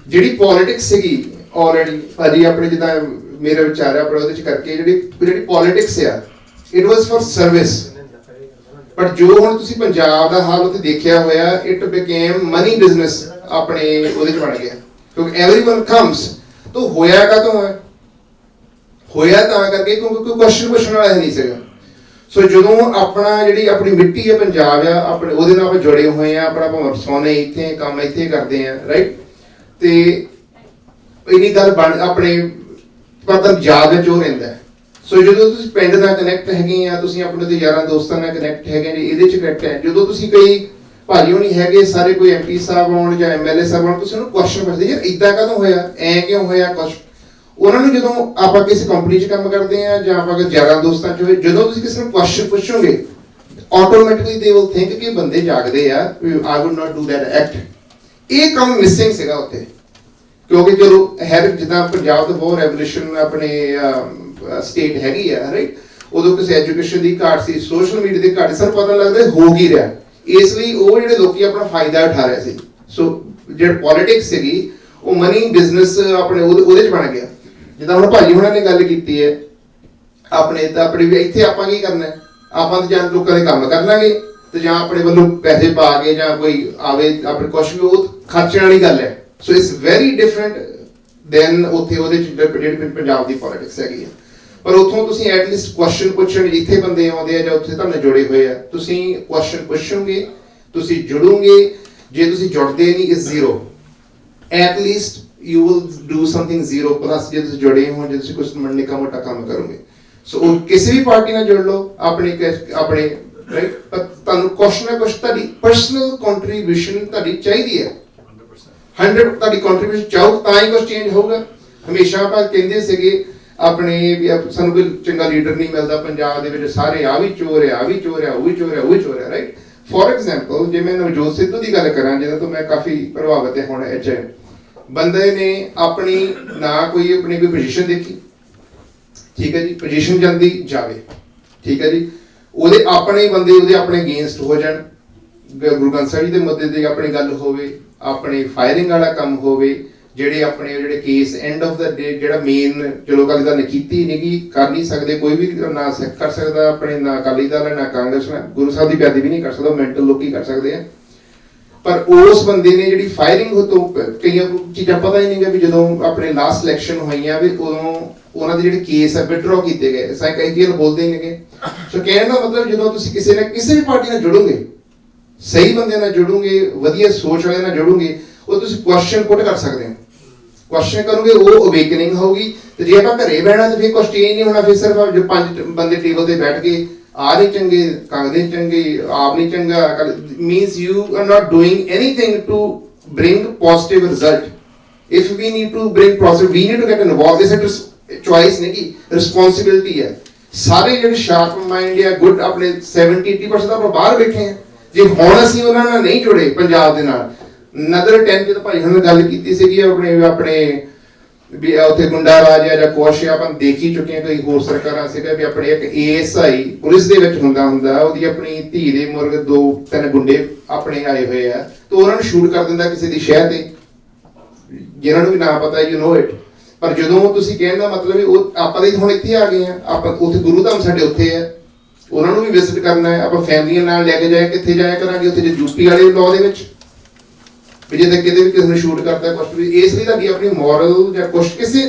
E: ਜਿਹੜੀ ਪੋਲਿਟਿਕਸ ਸੀਗੀ ਆਲਰੇਡੀ ਭਾਜੀ ਆਪਣੇ ਜਿੱਦਾਂ ਮੇਰਾ ਵਿਚਾਰ ਹੈ ਆਪਣੇ ਉਹਦੇ 'ਚ ਕਰਕੇ ਜਿਹੜੀ ਪੋਲਿਟਿਕਸ ਆ, ਇਟ ਵਾਸ ਫॉर ਸਰਵਿਸ। ਪਰ ਜੋ ਹੁਣ ਤੁਸੀਂ ਪੰਜਾਬ ਦਾ ਹਾਲ ਉੱਥੇ ਦੇਖਿਆ ਹੋਇਆ, ਇਟ ਬਿਕੇਮ ਮਨੀ ਬਿਜ਼ਨਸ ਆਪਣੇ ਉਹਦੇ 'ਚ ਬਣ ਗਿਆ, ਕਿਉਂਕਿ ਐਵਰੀਵਨ ਕਮਸ। ਤਾਂ ਹੋਇਆ ਕਾਹਤੋਂ ਹੈ? ਹੋਇਆ ਤਾਂ ਕਰਕੇ ਕਿਉਂਕਿ ਕੋਈ ਕੁਐਸਚਨ ਪੁੱਛਣ ਵਾਲਾ ਨਹੀਂ ਸੀਗਾ। ਸੋ ਜਦੋਂ ਆਪਣੀ ਮਿੱਟੀ ਹੈ ਪੰਜਾਬ ਆ, ਆਪਣੇ ਉਹਦੇ ਨਾਲ ਆਪਾਂ ਜੁੜੇ ਹੋਏ ਆ, ਆਪਣਾ ਭਾਵੇਂ ਸੋਨੇ ਇੱਥੇ ਕੰਮ ਇੱਥੇ ਕਰਦੇ ਆ ਰਾਈਟ। ਤੇ ਇੰਨੀ ਗੱਲ ਆਪਣੇ ਪਤਾ ਯਾਦ ਵਿੱਚ ਉਹ ਰਹਿੰਦਾ। ਸੋ ਜਦੋਂ ਤੁਸੀਂ ਪਿੰਡ ਨਾਲ ਕਨੈਕਟ ਹੈਗੇ ਆ, ਤੁਸੀਂ ਆਪਣੇ ਦੇ ਯਾਰਾਂ ਦੋਸਤਾਂ ਨਾਲ ਕਨੈਕਟ ਹੈਗੇ ਨੇ, ਇਹਦੇ 'ਚ ਕਨੈਕਟ ਹੈ। ਜਦੋਂ ਤੁਸੀਂ ਕਈ ਭਾਜੀ ਹੋਣੀ ਹੈਗੇ, ਸਾਰੇ ਕੋਈ MP ਸਾਹਿਬ ਆਉਣ ਜਾਂ MLA ਸਾਹਿਬ ਆਉਣ, ਤੁਸੀਂ ਉਹਨੂੰ ਕੁਐਸਚਨ ਪੁੱਛਦੇ ਯਾਰ ਇੱਦਾਂ ਕਦੋਂ ਹੋਇਆ, ਐ ਕਿਉਂ ਹੋਇਆ ਕੁਛ। ਉਹਨਾਂ ਨੂੰ ਜਦੋਂ ਆਪਾਂ ਕਿਸੇ ਕੰਪਨੀ 'ਚ ਕੰਮ ਕਰਦੇ ਆ ਜਾਂ ਆਪਾਂ ਯਾਰਾਂ ਦੋਸਤਾਂ 'ਚ ਹੋਏ, ਜਦੋਂ ਤੁਸੀਂ ਕਿਸੇ ਨੂੰ ਕੁਐਸਚਨ ਪੁੱਛੋਗੇ ਆਟੋਮੈਟਿਕਲੀ ਦੇ ਵਿਲ ਥਿੰਕ ਕਿ ਬੰਦੇ ਜਾਗਦੇ ਆ, I would not do that act. ਇਹ ਕੰਮ ਮਿਸਿੰਗ ਸੀਗਾ ਉੱਥੇ, ਕਿਉਂਕਿ ਜਦੋਂ ਜਿੱਦਾਂ ਪੰਜਾਬ ਤੋਂ ਬਹੁਤ ਰੈਵੋਲੂਸ਼ਨ ਆਪਣੇ ਸਟੇਟ ਹੈਗੀ ਆ ਰਾਈਟ, ਉਦੋਂ ਕਿਸੇ ਐਜੂਕੇਸ਼ਨ ਦੀ ਘਾਟ ਸੀ, ਸੋਸ਼ਲ ਮੀਡੀਆ ਦੀ ਘਾਟ, ਸਾਨੂੰ ਪਤਾ ਲੱਗਦਾ ਹੋ ਕੀ ਰਿਹਾ। ਇਸ ਲਈ ਉਹ ਜਿਹੜੇ ਲੋਕੀ ਆਪਣਾ ਫਾਇਦਾ ਉਠਾ ਰਹੇ ਸੀ। ਸੋ ਜਿਹੜੀ ਪੋਲਿਟਿਕਸ ਸੀਗੀ ਉਹ ਮਨੀ ਬਿਜ਼ਨਸ ਆਪਣੇ ਉਹਦੇ 'ਚ ਬਣ ਗਿਆ। ਜਿੱਦਾਂ ਹੁਣ ਭਾਜੀ ਹੁਣਾਂ ਨੇ ਗੱਲ ਕੀਤੀ ਹੈ ਆਪਣੇ ਵੀ ਇੱਥੇ ਆਪਾਂ ਕੀ ਕਰਨਾ, ਆਪਾਂ ਤਾਂ ਜਾਂ ਲੋਕਾਂ ਦੇ ਕੰਮ ਕਰ ਲਾਂਗੇ ਤੇ ਜਾਂ ਆਪਣੇ ਵੱਲੋਂ ਪੈਸੇ ਪਾ ਕੇ ਜਾਂ ਕੋਈ ਆਵੇ ਆਪਣੇ ਕੁਛ ਵੀ, ਉਹ ਖਰਚਣ ਵਾਲੀ ਗੱਲ ਹੈ। So it's very different than ਉੱਥੇ ਉਹਦੇ 'ਚ ਜਿਹੜੀ ਪੰਜਾਬ ਦੀ ਪੋਲਿਟਿਕਸ ਹੈਗੀ ਆ। ਪਰ ਉੱਥੋਂ ਤੁਸੀਂ ਐਟਲੀਸਟ ਕੁਐਸਚਨ ਪੁੱਛਣ, ਜਿੱਥੇ ਬੰਦੇ ਆਉਂਦੇ ਆ ਜਾਂ ਉੱਥੇ ਤੁਹਾਨੂੰ ਜੁੜੇ ਹੋਏ ਆ, ਤੁਸੀਂ ਕੁਐਸਚਨ ਪੁੱਛੋਗੇ, ਤੁਸੀਂ ਜੁੜੋਗੇ। ਜੇ ਤੁਸੀਂ ਜੁੜਦੇ ਨਹੀਂ ਇਸ zero, at least you will do something zero plus. ਜੇ ਤੁਸੀਂ ਜੁੜੇ ਹੋ, ਜੇ ਤੁਸੀਂ ਕੁਝ ਨਿੱਕਾ ਮੋਟਾ ਕੰਮ ਕਰੋਗੇ, ਸੋ ਉਹ ਕਿਸੇ ਵੀ ਪਾਰਟੀ ਨਾਲ ਜੁੜ ਲਓ, ਆਪਣੇ ਰਾਈਟ, ਪਰ ਤੁਹਾਨੂੰ ਕੁਛ ਨਾ ਕੁਛ ਤੁਹਾਡੀ ਪਰਸਨਲ ਕੰਟਰੀਬਿਊਸ਼ਨ ਤੁਹਾਡੀ ਚਾਹੀਦੀ ਹੈ। 100 ਤੁਹਾਡੀ ਕੰਟਰੀਬਿਊਸ਼ਨ ਚਾਹੋ ਤਾਂ ਹੀ ਕੁਝ ਚੇਂਜ ਹੋਊਗਾ। ਹਮੇਸ਼ਾ ਆਪਾਂ ਕਹਿੰਦੇ ਸੀਗੇ ਆਪਣੇ ਵੀ ਸਾਨੂੰ ਕੋਈ ਚੰਗਾ ਲੀਡਰ ਨਹੀਂ ਮਿਲਦਾ ਪੰਜਾਬ ਦੇ ਵਿੱਚ, ਸਾਰੇ ਆ ਵੀ ਚੋਰ ਆ, ਆ ਵੀ ਚੋਰ ਆ, ਉਹ ਵੀ ਚੋਰ ਆ, ਉਹ ਵੀ ਚੋਰ ਆ, ਰਾਈਟ। ਫੋਰ ਐਗਜ਼ਾਮਪਲ, ਜੇ ਮੈਂ ਨਵਜੋਤ ਸਿੱਧੂ ਦੀ ਗੱਲ ਕਰਾਂ, ਜਿਹਦਾ ਤੋਂ ਮੈਂ ਕਾਫੀ ਪ੍ਰਭਾਵਿਤ ਹੈ ਹੁਣ, ਬੰਦੇ ਨੇ ਆਪਣੀ ਨਾ ਕੋਈ ਆਪਣੀ ਕੋਈ ਪੋਜੀਸ਼ਨ ਦੇਖੀ, ਠੀਕ ਹੈ ਜੀ, ਪੋਜੀਸ਼ਨ ਜਾਂਦੀ ਜਾਵੇ, ਠੀਕ ਹੈ ਜੀ, ਉਹਦੇ ਆਪਣੇ ਬੰਦੇ ਉਹਦੇ ਆਪਣੇ ਅਗੇਂਸਟ ਹੋ ਜਾਣ, ਗੁਰੂ ਗ੍ਰੰਥ ਸਾਹਿਬ ਜੀ ਦੇ ਮੁੱਦੇ ਤੇ ਆਪਣੀ ਗੱਲ ਹੋਵੇ, ਆਪਣੇ ਫਾਇਰਿੰਗ ਵਾਲਾ ਕੰਮ ਹੋਵੇ, ਜਿਹੜੇ ਕੇਸ ਐਂਡ ਆਫ ਦਾ ਡੇ ਜਿਹੜਾ ਮੇਨ, ਚਲੋ ਅਕਾਲੀ ਦਲ ਨੇ ਕੀਤੀ ਨਹੀਂ, ਕਰ ਨਹੀਂ ਸਕਦੇ, ਕੋਈ ਵੀ ਨਾ ਸਿੱਖ ਕਰ ਸਕਦਾ ਆਪਣੇ, ਨਾ ਅਕਾਲੀ ਦਲ ਹੈ, ਨਾ ਕਾਂਗਰਸ, ਨਾ ਗੁਰੂ ਸਾਹਿਬ ਦੀ ਬੇਅਦਬੀ ਵੀ ਨਹੀਂ ਕਰ ਸਕਦਾ, ਮੈਂਟਲ ਲੋਕੀ ਕਰ ਸਕਦੇ ਆ। ਪਰ ਉਸ ਬੰਦੇ ਨੇ ਜਿਹੜੀ ਫਾਇਰਿੰਗ ਤੋਂ ਕਈਆਂ ਚੀਜ਼ਾਂ ਪਤਾ ਹੀ ਨਹੀਂ ਗਾ ਵੀ ਜਦੋਂ ਆਪਣੇ ਲਾਸਟ ਇਲੈਕਸ਼ਨ ਹੋਈਆਂ ਵੀ ਉਦੋਂ ਉਹਨਾਂ ਦੇ ਜਿਹੜੇ ਕੇਸ ਆ ਵਿਡਰੋ ਕੀਤੇ ਗਏ, ਕਈ ਗੱਲ ਬੋਲਦੇ ਹੀ ਨੇਗੇ। ਸੋ ਕਹਿਣ ਦਾ ਮਤਲਬ ਜਦੋਂ ਤੁਸੀਂ ਕਿਸੇ ਵੀ ਪਾਰਟੀ ਨਾਲ ਜੁੜੋਗੇ, ਸਹੀ ਬੰਦੇ ਨਾਲ ਜੁੜੋਗੇ, ਵਧੀਆ ਸੋਚ ਵਾਲੇ ਨਾਲ ਜੁੜੋਗੇ, ਉਹ ਤੁਸੀਂ ਕੁਐਸਚਨ ਪੁੱਟ ਕਰ ਸਕਦੇ ਹੋ। ਕੁਐਸਚਨ ਕਰੋਗੇ, ਉਹ ਅਵੇਕਨਿੰਗ ਹੋਊਗੀ। ਤੇ ਜੇ ਆਪਾਂ ਘਰੇ ਬਹਿਣਾ ਤਾਂ ਫਿਰ ਕੁਝ ਚੇਂਜ ਨਹੀਂ ਹੋਣਾ। ਫਿਰ ਸਿਰਫ ਜੋ 5 ਬੰਦੇ ਟੇਬਲ ਤੇ ਬੈਠ ਕੇ ਆ ਨਹੀਂ ਚੰਗੇ, ਕਾਂਗਦੇ ਚੰਗੇ, ਆਪ ਨਹੀਂ ਚੰਗਾ, means you are not doing anything to bring positive result. If we need to bring positive, we need to get involved. This is choice नहीं की responsibility है। ਸਾਰੇ ਜਿਹੜੇ ਸ਼ਾਰਪ ਮਾਈਂਡ ਜਾਂ ਗੁੱਡ ਆਪਣੇ 70-80% ਆਪਾਂ ਬਾਹਰ ਬੈਠੇ हैं। ਜੇ ਹੁਣ ਅਸੀਂ ਉਹਨਾਂ ਨਾਲ ਨਹੀਂ ਜੁੜੇ ਪੰਜਾਬ ਦੇ ਨਾਲ, ਨਦਰ 10 ਤੇ ਭਾਈ ਹੁਣ ਗੱਲ ਕੀਤੀ ਸੀ ਕਿ ਆਪਣੇ ਵੀ ਉੱਥੇ ਗੁੰਡਾ ਰਾਜ ਜਾਂ ਕੁਛ ਆਪਾਂ ਦੇਖ ਹੀ ਚੁੱਕੇ ਹਾਂ, ਕਈ ਹੋਰ ਸਰਕਾਰਾਂ ਸੀਗਾ ਵੀ ਆਪਣੇ ਇੱਕ ASI ਪੁਲਿਸ ਦੇ ਵਿੱਚ ਹੁੰਦਾ ਉਹਦੀ ਆਪਣੀ ਧੀ ਦੇ ਮੁਰਗ 2-3 ਗੁੰਡੇ ਆਪਣੇ ਆਏ ਹੋਏ ਆ, ਤੇ ਉਹਨਾਂ ਨੂੰ ਸ਼ੂਟ ਕਰ ਦਿੰਦਾ ਕਿਸੇ ਦੀ ਸ਼ਹਿਰ ਤੇ, ਜਿਹਨਾਂ ਨੂੰ ਵੀ ਨਾ ਪਤਾ, ਯੂ ਨੋ ਇਟ। ਪਰ ਜਦੋਂ ਤੁਸੀਂ ਕਹਿਣ ਦਾ ਮਤਲਬ ਵੀ ਉਹ ਆਪਾਂ ਦੇ ਹੁਣ ਇੱਥੇ ਆ ਗਏ ਆ, ਆਪਾਂ ਉੱਥੇ ਗੁਰੂ ਧਾਮ ਸਾਡੇ ਉੱਥੇ ਆ, ਉਹਨਾਂ ਨੂੰ ਵੀ ਵਿਜ਼ਿਟ ਕਰਨਾ ਹੈ, ਆਪਾਂ ਫੈਮਲੀਆਂ ਨਾਲ ਲੈ ਕੇ ਜਾਏ, ਕਿੱਥੇ ਜਾਇਆ ਕਰਾਂਗੇ ਉੱਥੇ, ਜੇ ਯੂਪੀ ਵਾਲੇ ਲਾਅ ਦੇ ਵਿੱਚ ਵੀ ਜੇ ਤਾਂ ਕਿਤੇ ਵੀ ਕਿਸੇ ਨੂੰ ਸ਼ੂਟ ਕਰਦਾ ਕੁਛ ਵੀ, ਇਸ ਲਈ ਤੁਹਾਡੀ ਆਪਣੀ ਮੋਰਲ ਜਾਂ ਕੁਛ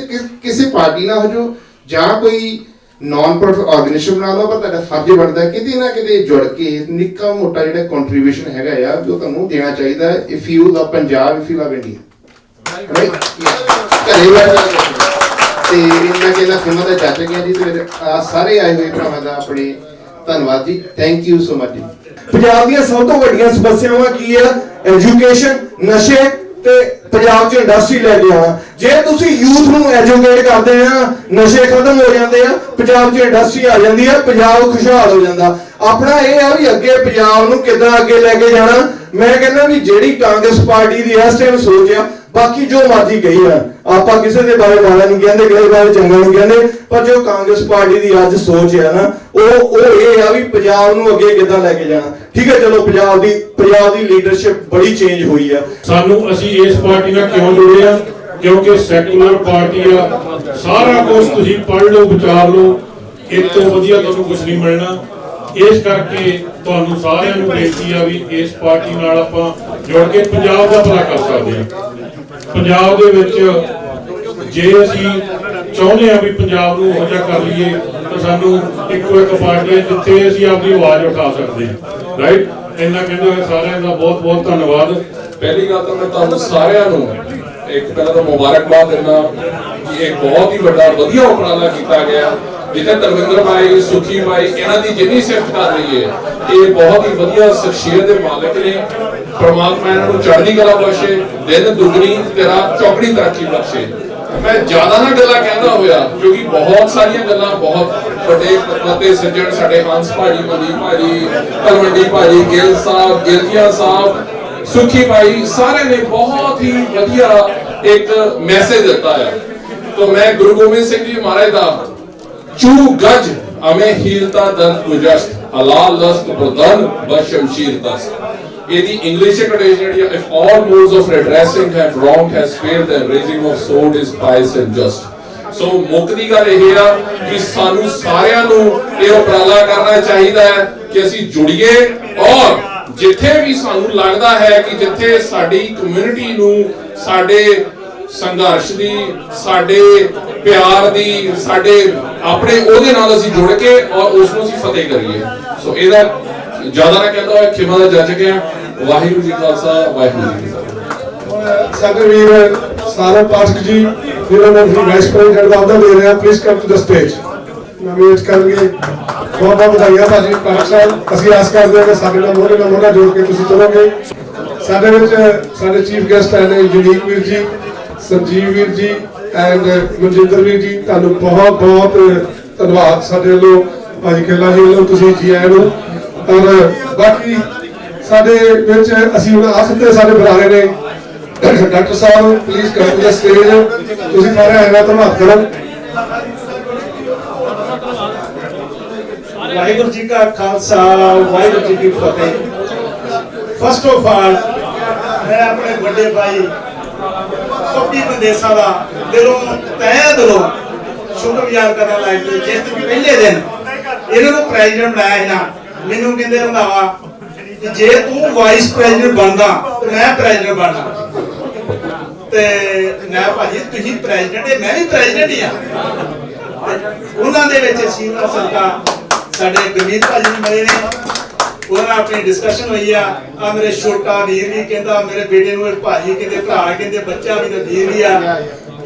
E: ਕਿਸੇ ਪਾਰਟੀ ਨਾਲ ਹੋ ਜੋ ਜਾਂ ਕੋਈ ਨਾਨ ਪ੍ਰੋਫਿਟ ਆਰਗੇਨਾਈਜੇਸ਼ਨ ਬਣਾ ਲਓ, ਪਰ ਤੁਹਾਡਾ ਫਰਜ਼ ਬਣਦਾ ਕਿਤੇ ਨਾ ਕਿਤੇ ਜੁੜ ਕੇ ਨਿੱਕਾ ਮੋਟਾ ਜਿਹੜਾ ਕੰਟਰੀਬਿਊਸ਼ਨ ਹੈਗਾ ਆ ਜੋ ਤੁਹਾਨੂੰ ਦੇਣਾ ਚਾਹੀਦਾ। If you love Punjab, if you love India, right. ਘਰੇ ਬੈਠ ਤੇ ਮੈਂ ਕਹਿੰਦਾ ਫਿਲਮਾਂ ਦਾ ਚੱਜ ਗਿਆ ਜੀ, ਤੇ ਸਾਰੇ ਆਏ ਹੋਏ ਭਰਾਵਾਂ ਦਾ ਆਪਣੇ ਧੰਨਵਾਦ ਜੀ, ਥੈਂਕ ਯੂ ਸੋ ਮਚ ਜੀ।
F: ਪੰਜਾਬ ਦੀਆਂ ਸਭ ਤੋਂ ਵੱਡੀਆਂ ਸਮੱਸਿਆਵਾਂ ਕੀ ਆ? ਐਜੂਕੇਸ਼ਨ, ਨਸ਼ੇ ਤੇ ਪੰਜਾਬ 'ਚ ਇੰਡਸਟਰੀ ਲੈ ਕੇ ਆਉਣਾ। ਜੇ ਤੁਸੀਂ ਯੂਥ ਨੂੰ ਐਜੂਕੇਟ ਕਰਦੇ ਆ, ਨਸ਼ੇ ਖਤਮ ਹੋ ਜਾਂਦੇ ਆ, ਪੰਜਾਬ 'ਚ ਇੰਡਸਟਰੀ ਆ ਜਾਂਦੀ ਆ, ਪੰਜਾਬ ਖੁਸ਼ਹਾਲ ਹੋ ਜਾਂਦਾ। ਆਪਣਾ ਇਹ ਆ ਵੀ ਅੱਗੇ ਪੰਜਾਬ ਨੂੰ ਕਿੱਦਾਂ ਅੱਗੇ ਲੈ ਕੇ ਜਾਣਾ। ਮੈਂ ਕਹਿੰਦਾ ਵੀ ਜਿਹੜੀ ਕਾਂਗਰਸ ਪਾਰਟੀ ਦੀ ਇਸ ਟਾਈਮ ਸੋਚ ਆ, ਬਾਕੀ ਜੋ ਮਰਜ਼ੀ ਕਹੀ ਆ, ਆਪਾਂ ਕਿਸੇ ਦੇ ਬਾਰੇ ਮਾੜਾ ਨਹੀਂ ਕਹਿੰਦੇ, ਕਿਸੇ ਬਾਰੇ ਚੰਗਾ ਨਹੀਂ ਕਹਿੰਦੇ, ਪਰ ਜੋ ਕਾਂਗਰਸ ਪਾਰਟੀ ਦੀ ਅੱਜ ਸੋਚ ਆ ਨਾ, ਉਹ ਇਹ ਆ ਵੀ ਪੰਜਾਬ ਨੂੰ ਅੱਗੇ ਕਿੱਦਾਂ ਲੈ ਕੇ ਜਾਣਾ। ਠੀਕ ਹੈ, ਚਲੋ ਪੰਜਾਬ ਦੀ ਲੀਡਰਸ਼ਿਪ ਬੜੀ ਚੇਂਜ ਹੋਈ ਆ।
G: ਸਾਨੂੰ ਅਸੀਂ ਇਸ ਪਾਰਟੀ ਨਾਲ ਕਿਉਂ ਜੁੜੇ ਆ? ਕਿਉਂਕਿ ਸੈਕੂਲਰ ਪਾਰਟੀ ਆ, ਸਾਰਾ ਕੁਝ ਤੁਸੀਂ ਪੜ੍ਹ ਲਓ, ਵਿਚਾਰ ਲਓ, ਇਸ ਤੋਂ ਵਧੀਆ ਤੁਹਾਨੂੰ ਕੁਝ ਨਹੀਂ ਮਿਲਣਾ। ਇਸ ਕਰਕੇ ਤੁਹਾਨੂੰ ਸਾਰਿਆਂ ਨੂੰ ਬੇਨਤੀ ਆ ਵੀ ਇਸ ਪਾਰਟੀ ਨਾਲ ਆਪਾਂ ਜੁੜ ਕੇ ਪੰਜਾਬ ਦਾ ਭਲਾ ਕਰ ਸਕਦੇ ਹਾਂ। ਪੰਜਾਬ ਦੇ ਵਿੱਚ ਜੇ ਅਸੀਂ ਚਾਹੁੰਦੇ ਆ ਵੀ ਪੰਜਾਬ ਨੂੰ ਹੋ ਜਾ ਕਰ ਲਈਏ, ਤਾਂ ਸਾਨੂੰ ਇੱਕੋ ਇੱਕ ਪਾਰਟੀ ਹੈ ਜਿੱਥੇ ਅਸੀਂ ਆਪਣੀ ਆਵਾਜ਼ ਉਠਾ ਸਕਦੇ ਹਾਂ, ਰਾਈਟ। ਇੰਨਾ ਕਹਿੰਦੇ ਹੋਏ ਸਾਰਿਆਂ ਦਾ ਬਹੁਤ ਬਹੁਤ ਧੰਨਵਾਦ।
H: ਪਹਿਲੀ ਗੱਲ ਤਾਂ ਮੈਂ ਤੁਹਾਨੂੰ ਸਾਰਿਆਂ ਨੂੰ ਇੱਕ ਪਹਿਲਾਂ ਤਾਂ ਮੁਬਾਰਕਬਾਦ ਦਿੰਦਾ ਕਿ ਇਹ ਬਹੁਤ ਹੀ ਵੱਡਾ ਵਧੀਆ ਉਪਰਾਲਾ ਕੀਤਾ ਗਿਆ, ਜਿੱਥੇ ਤਰਵਿੰਦਰ ਭਾਈ, ਸੁਖੀ ਭਾਈ, ਇਹਨਾਂ ਦੀ ਜਿੰਨੀ ਸਿਫਤ ਕਰ ਰਹੀ ਹੈ, ਇਹ ਬਹੁਤ ਹੀ ਵਧੀਆ ਸ਼ਖਸੀਅਤ ਦੇ ਮਾਲਕ ਨੇ। ਪਰਮਾਤਮਾ ਇਹਨਾਂ ਨੂੰ ਚੜ੍ਹਦੀ ਕਲਾ ਬਖਸ਼ੇ, ਦਿਨ ਦੁਗਣੀ ਤੇ ਰਾਤ ਚੌਗਣੀ ਤਰੱਕੀ ਬਖਸ਼ੇ। ਮੈਂ ਜ਼ਿਆਦਾ ਨਾ ਗੱਲਾਂ ਕਹਿੰਦਾ ਹੋਇਆ, ਕਿਉਂਕਿ ਬਹੁਤ ਸਾਰੀਆਂ ਗੱਲਾਂ ਬਹੁਤ ਵੱਡੇ ਪਤੇ ਸੱਜਣ ਸਾਡੇ ਹੰਸ ਭਾਜੀ, ਮਨਦੀਪ ਭਾਜੀ, ਤਲਵੰਡੀ ਭਾਜੀ, ਗਿੱਲ ਸਾਹਿਬ, ਗਿਲਜੀਆ ਸਾਹਿਬ, ਸੁਖੀ ਭਾਈ, ਸਾਰਿਆਂ ਨੇ ਬਹੁਤ ਹੀ ਵਧੀਆ ਇੱਕ ਮੈਸੇਜ ਦਿੱਤਾ ਹੈ। तो मैं गुरु गोविंद सिंह जी महाराज दा चू गज हमें हीलता दर्द गुजश्त हलाल दस्त बदन बशमशीर दस्त। यदि इंग्लिश ट्रांसलेशन है, if all modes of redressing have wronged has failed, then raising of sword is pious and just। सो मुक्ति गल यह है कि सानू सारियां नू ये उपराला करना चाहिए है कि असी जुड़िए, और जिथे भी सानू लगता है कि जिथे साडी कम्युनिटी नू साडे ਸੰਘਰਸ਼ ਦੀ, ਸਾਡੇ ਪਿਆਰ ਦੀ, ਸਾਡੇ ਆਪਣੇ ਉਹਦੇ ਨਾਲ ਅਸੀਂ ਜੁੜ ਕੇ ਔਰ ਉਸ ਨੂੰ ਅਸੀਂ ਫਤਿਹ ਕਰੀਏ। ਸੋ ਇਹਦਾ ਜ਼ਿਆਦਾ ਨਾ ਕਹਿੰਦਾ ਹੋਇਆ ਖਿਮਾ ਦਾ ਜੱਜ ਗਿਆ। ਵਾਹਿਗੁਰੂ ਜੀ ਕਾ ਖਾਲਸਾ, ਵਾਹਿਗੁਰੂ ਜੀ ਕੀ ਫਤਿਹ।
A: ਸਾਡੇ ਵੀਰ ਸਾਰਾ ਪਾਠਕ ਜੀ ਜਿਨ੍ਹਾਂ ਨੇ ਵਾਈਸ ਪ੍ਰੈਜ਼ੀਡੈਂਟ ਦਾ ਅਹੁਦਾ ਦੇ ਰਹੇ ਆ, please come to the stage. ਨਵੀਟ ਕਰਨਗੇ। ਬਹੁਤ ਬਹੁਤ ਵਧਾਈਆਂ ਭਾਜੀ ਪਾਠਕ ਸਾਹਿਬ। ਅਸੀਂ ਆਸ ਕਰਦੇ ਹਾਂ ਕਿ ਸਾਡੇ ਨਾਲ ਮੋਢਾ ਜੋੜ ਕੇ ਤੁਸੀਂ ਚਲੋਗੇ। ਸਾਡੇ ਵਿੱਚ ਸਾਡੇ ਚੀਫ ਗੈਸਟ ਆਏ ਨੇ ਯੂਨੀਕ ਵੀਰ ਜੀ, ਸੰਜੀਵ ਵੀਰ ਜੀ ਐਂਡ ਮਨਜਿੰਦਰ ਵੀਰ ਜੀ। ਤੁਹਾਨੂੰ ਬਹੁਤ ਬਹੁਤ ਧੰਨਵਾਦ ਸਾਡੇ ਵੱਲੋਂ, ਭਾਜੀ ਖੇਲਾ ਜੀ ਵੱਲੋਂ, ਤੁਸੀਂ ਜੀ ਆਏ ਨੂੰ। ਔਰ ਬਾਕੀ ਸਾਡੇ ਵਿੱਚ ਅਸੀਂ ਹੁਣ ਆਖਰ ਤੇ ਸਾਡੇ ਬੁਲਾਰੇ ਨੇ doctor sahib, please come to the stage. ਤੁਸੀਂ ਸਾਰੇ ਆਏ ਨਾ ਧੰਨਵਾਦ ਕਰੋ।
I: ਵਾਹਿਗੁਰੂ ਜੀ ਕਾ ਖਾਲਸਾ, ਵਾਹਿਗੁਰੂ ਜੀ ਕੀ ਫਤਿਹ। ਫਸਟ ਆਫ ਆਲ ਮੈਂ ਆਪਣੇ ਵੱਡੇ ਭਾਈ ਪੱਪੀ ਬੰਦੇਸਾ ਦਾ ਦਿਲੋਂ ਤਹਿ ਦਿਲੋਂ ਸ਼ੁਕਰਗੁਜ਼ਾਰ ਕਰਨ ਲੱਗ ਪਏ। ਜਿਸ ਦਿਨ ਪਹਿਲੇ ਦਿਨ ਇਹਨਾਂ ਨੂੰ ਪ੍ਰੈਜ਼ੀਡੈਂਟ ਬਣਾਇਆ ਸੀ ਨਾ, ਮੈਨੂੰ ਕਹਿੰਦੇ ਰੰਧਾਵਾ ਕਿ ਜੇ ਤੂੰ ਵਾਈਸ ਪ੍ਰੈਜ਼ੀਡੈਂਟ ਬਣਦਾ ਤੇ ਮੈਂ ਪ੍ਰੈਜ਼ੀਡੈਂਟ ਬਣਨਾ। ਤੇ ਮੈਂ ਭਾਜੀ ਤੁਸੀਂ ਪ੍ਰੈਜ਼ੀਡੈਂਟ ਹੈ, ਮੈਂ ਵੀ ਪ੍ਰੈਜ਼ੀਡੈਂਟ ਹੀ ਆ। ਉਹਨਾਂ ਦੇ ਵਿੱਚ ਸੀਨੀਅਰ ਸਰਕਾਰ ਸਾਡੇ ਗੁਰਮੀਤ ਭਾਜੀ ਜੀ ਮਿਲੇ ਨੇ, ਉਹਨਾਂ ਨਾਲ ਆਪਣੀ ਡਿਸਕਸ਼ਨ ਹੋਈ ਆ। ਮੇਰੇ ਛੋਟਾ ਵੀਰ ਵੀ ਕਹਿੰਦਾ ਮੇਰੇ ਬੇਟੇ ਨੂੰ ਭਾਜੀ ਕਹਿੰਦੇ, ਭਰਾ ਕਹਿੰਦੇ, ਬੱਚਾ ਵੀ ਤੇ ਵੀਰ ਵੀ ਆ।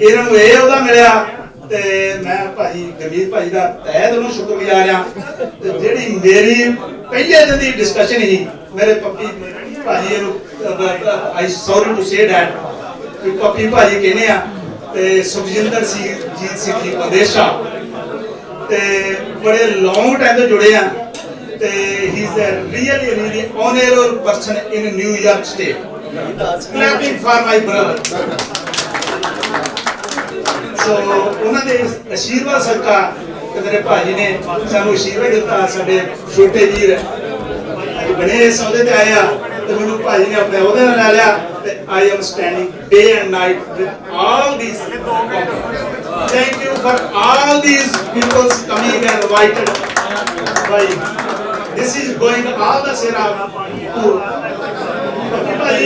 I: ਇਹਨਾਂ ਨੂੰ ਇਹ ਉਹਦਾ ਮਿਲਿਆ ਤੇ ਮੈਂ ਭਾਜੀ ਗੁਰਮੀਤ ਭਾਜੀ ਦਾ ਤਹਿ ਦਿਲੋਂ ਸ਼ੁਕਰਗੁਜ਼ਾਰ ਆ। ਤੇ ਜਿਹੜੀ ਮੇਰੀ ਪਹਿਲੇ ਦਿਨ ਦੀ ਡਿਸਕਸ਼ਨ ਸੀ ਮੇਰੇ ਪੱਪੀ ਭਾਜੀ ਇਹਨੂੰ ਆਈ ਸੌਰੀ ਟੂ ਸੇ ਦੈਟ ਕਿ ਪੱਪੀ ਭਾਜੀ ਕਹਿੰਦੇ ਆ ਤੇ ਸੁਖਜਿੰਦਰ ਜੀਤ ਸਿੰਘ ਜੀ ਬੰਦੇਸ਼ਾ ਤੇ ਬੜੇ ਲੌਂਗ ਟਾਈਮ ਤੋਂ ਜੁੜੇ ਆ ਤੇ ਹੀ is a really honourable person in New York state. Clapping for my brother. So ਉਹਨਾਂ ਦੇ ਅਸ਼ੀਰਵਾਦ ਸਦਕਾ ਤੇ ਮੇਰੇ ਭਾਜੀ ਨੇ ਸਾਨੂੰ ਅਸ਼ੀਰਵਾਦ ਦਿੱਤਾ। ਸਾਡੇ ਛੋਟੇ ਵੀਰ ਬਣੇ ਇਸ ਅਹੁਦੇ ਤੇ ਆਏ ਆ ਤੇ ਮੈਨੂੰ ਭਾਜੀ ਨੇ ਆਪਣੇ ਅਹੁਦੇ ਨਾਲ ਲੈ ਲਿਆ ਤੇ I am standing day and night with all these. Thank you for all these people coming and invited. Bhai, this is going all the Sera to Bhai,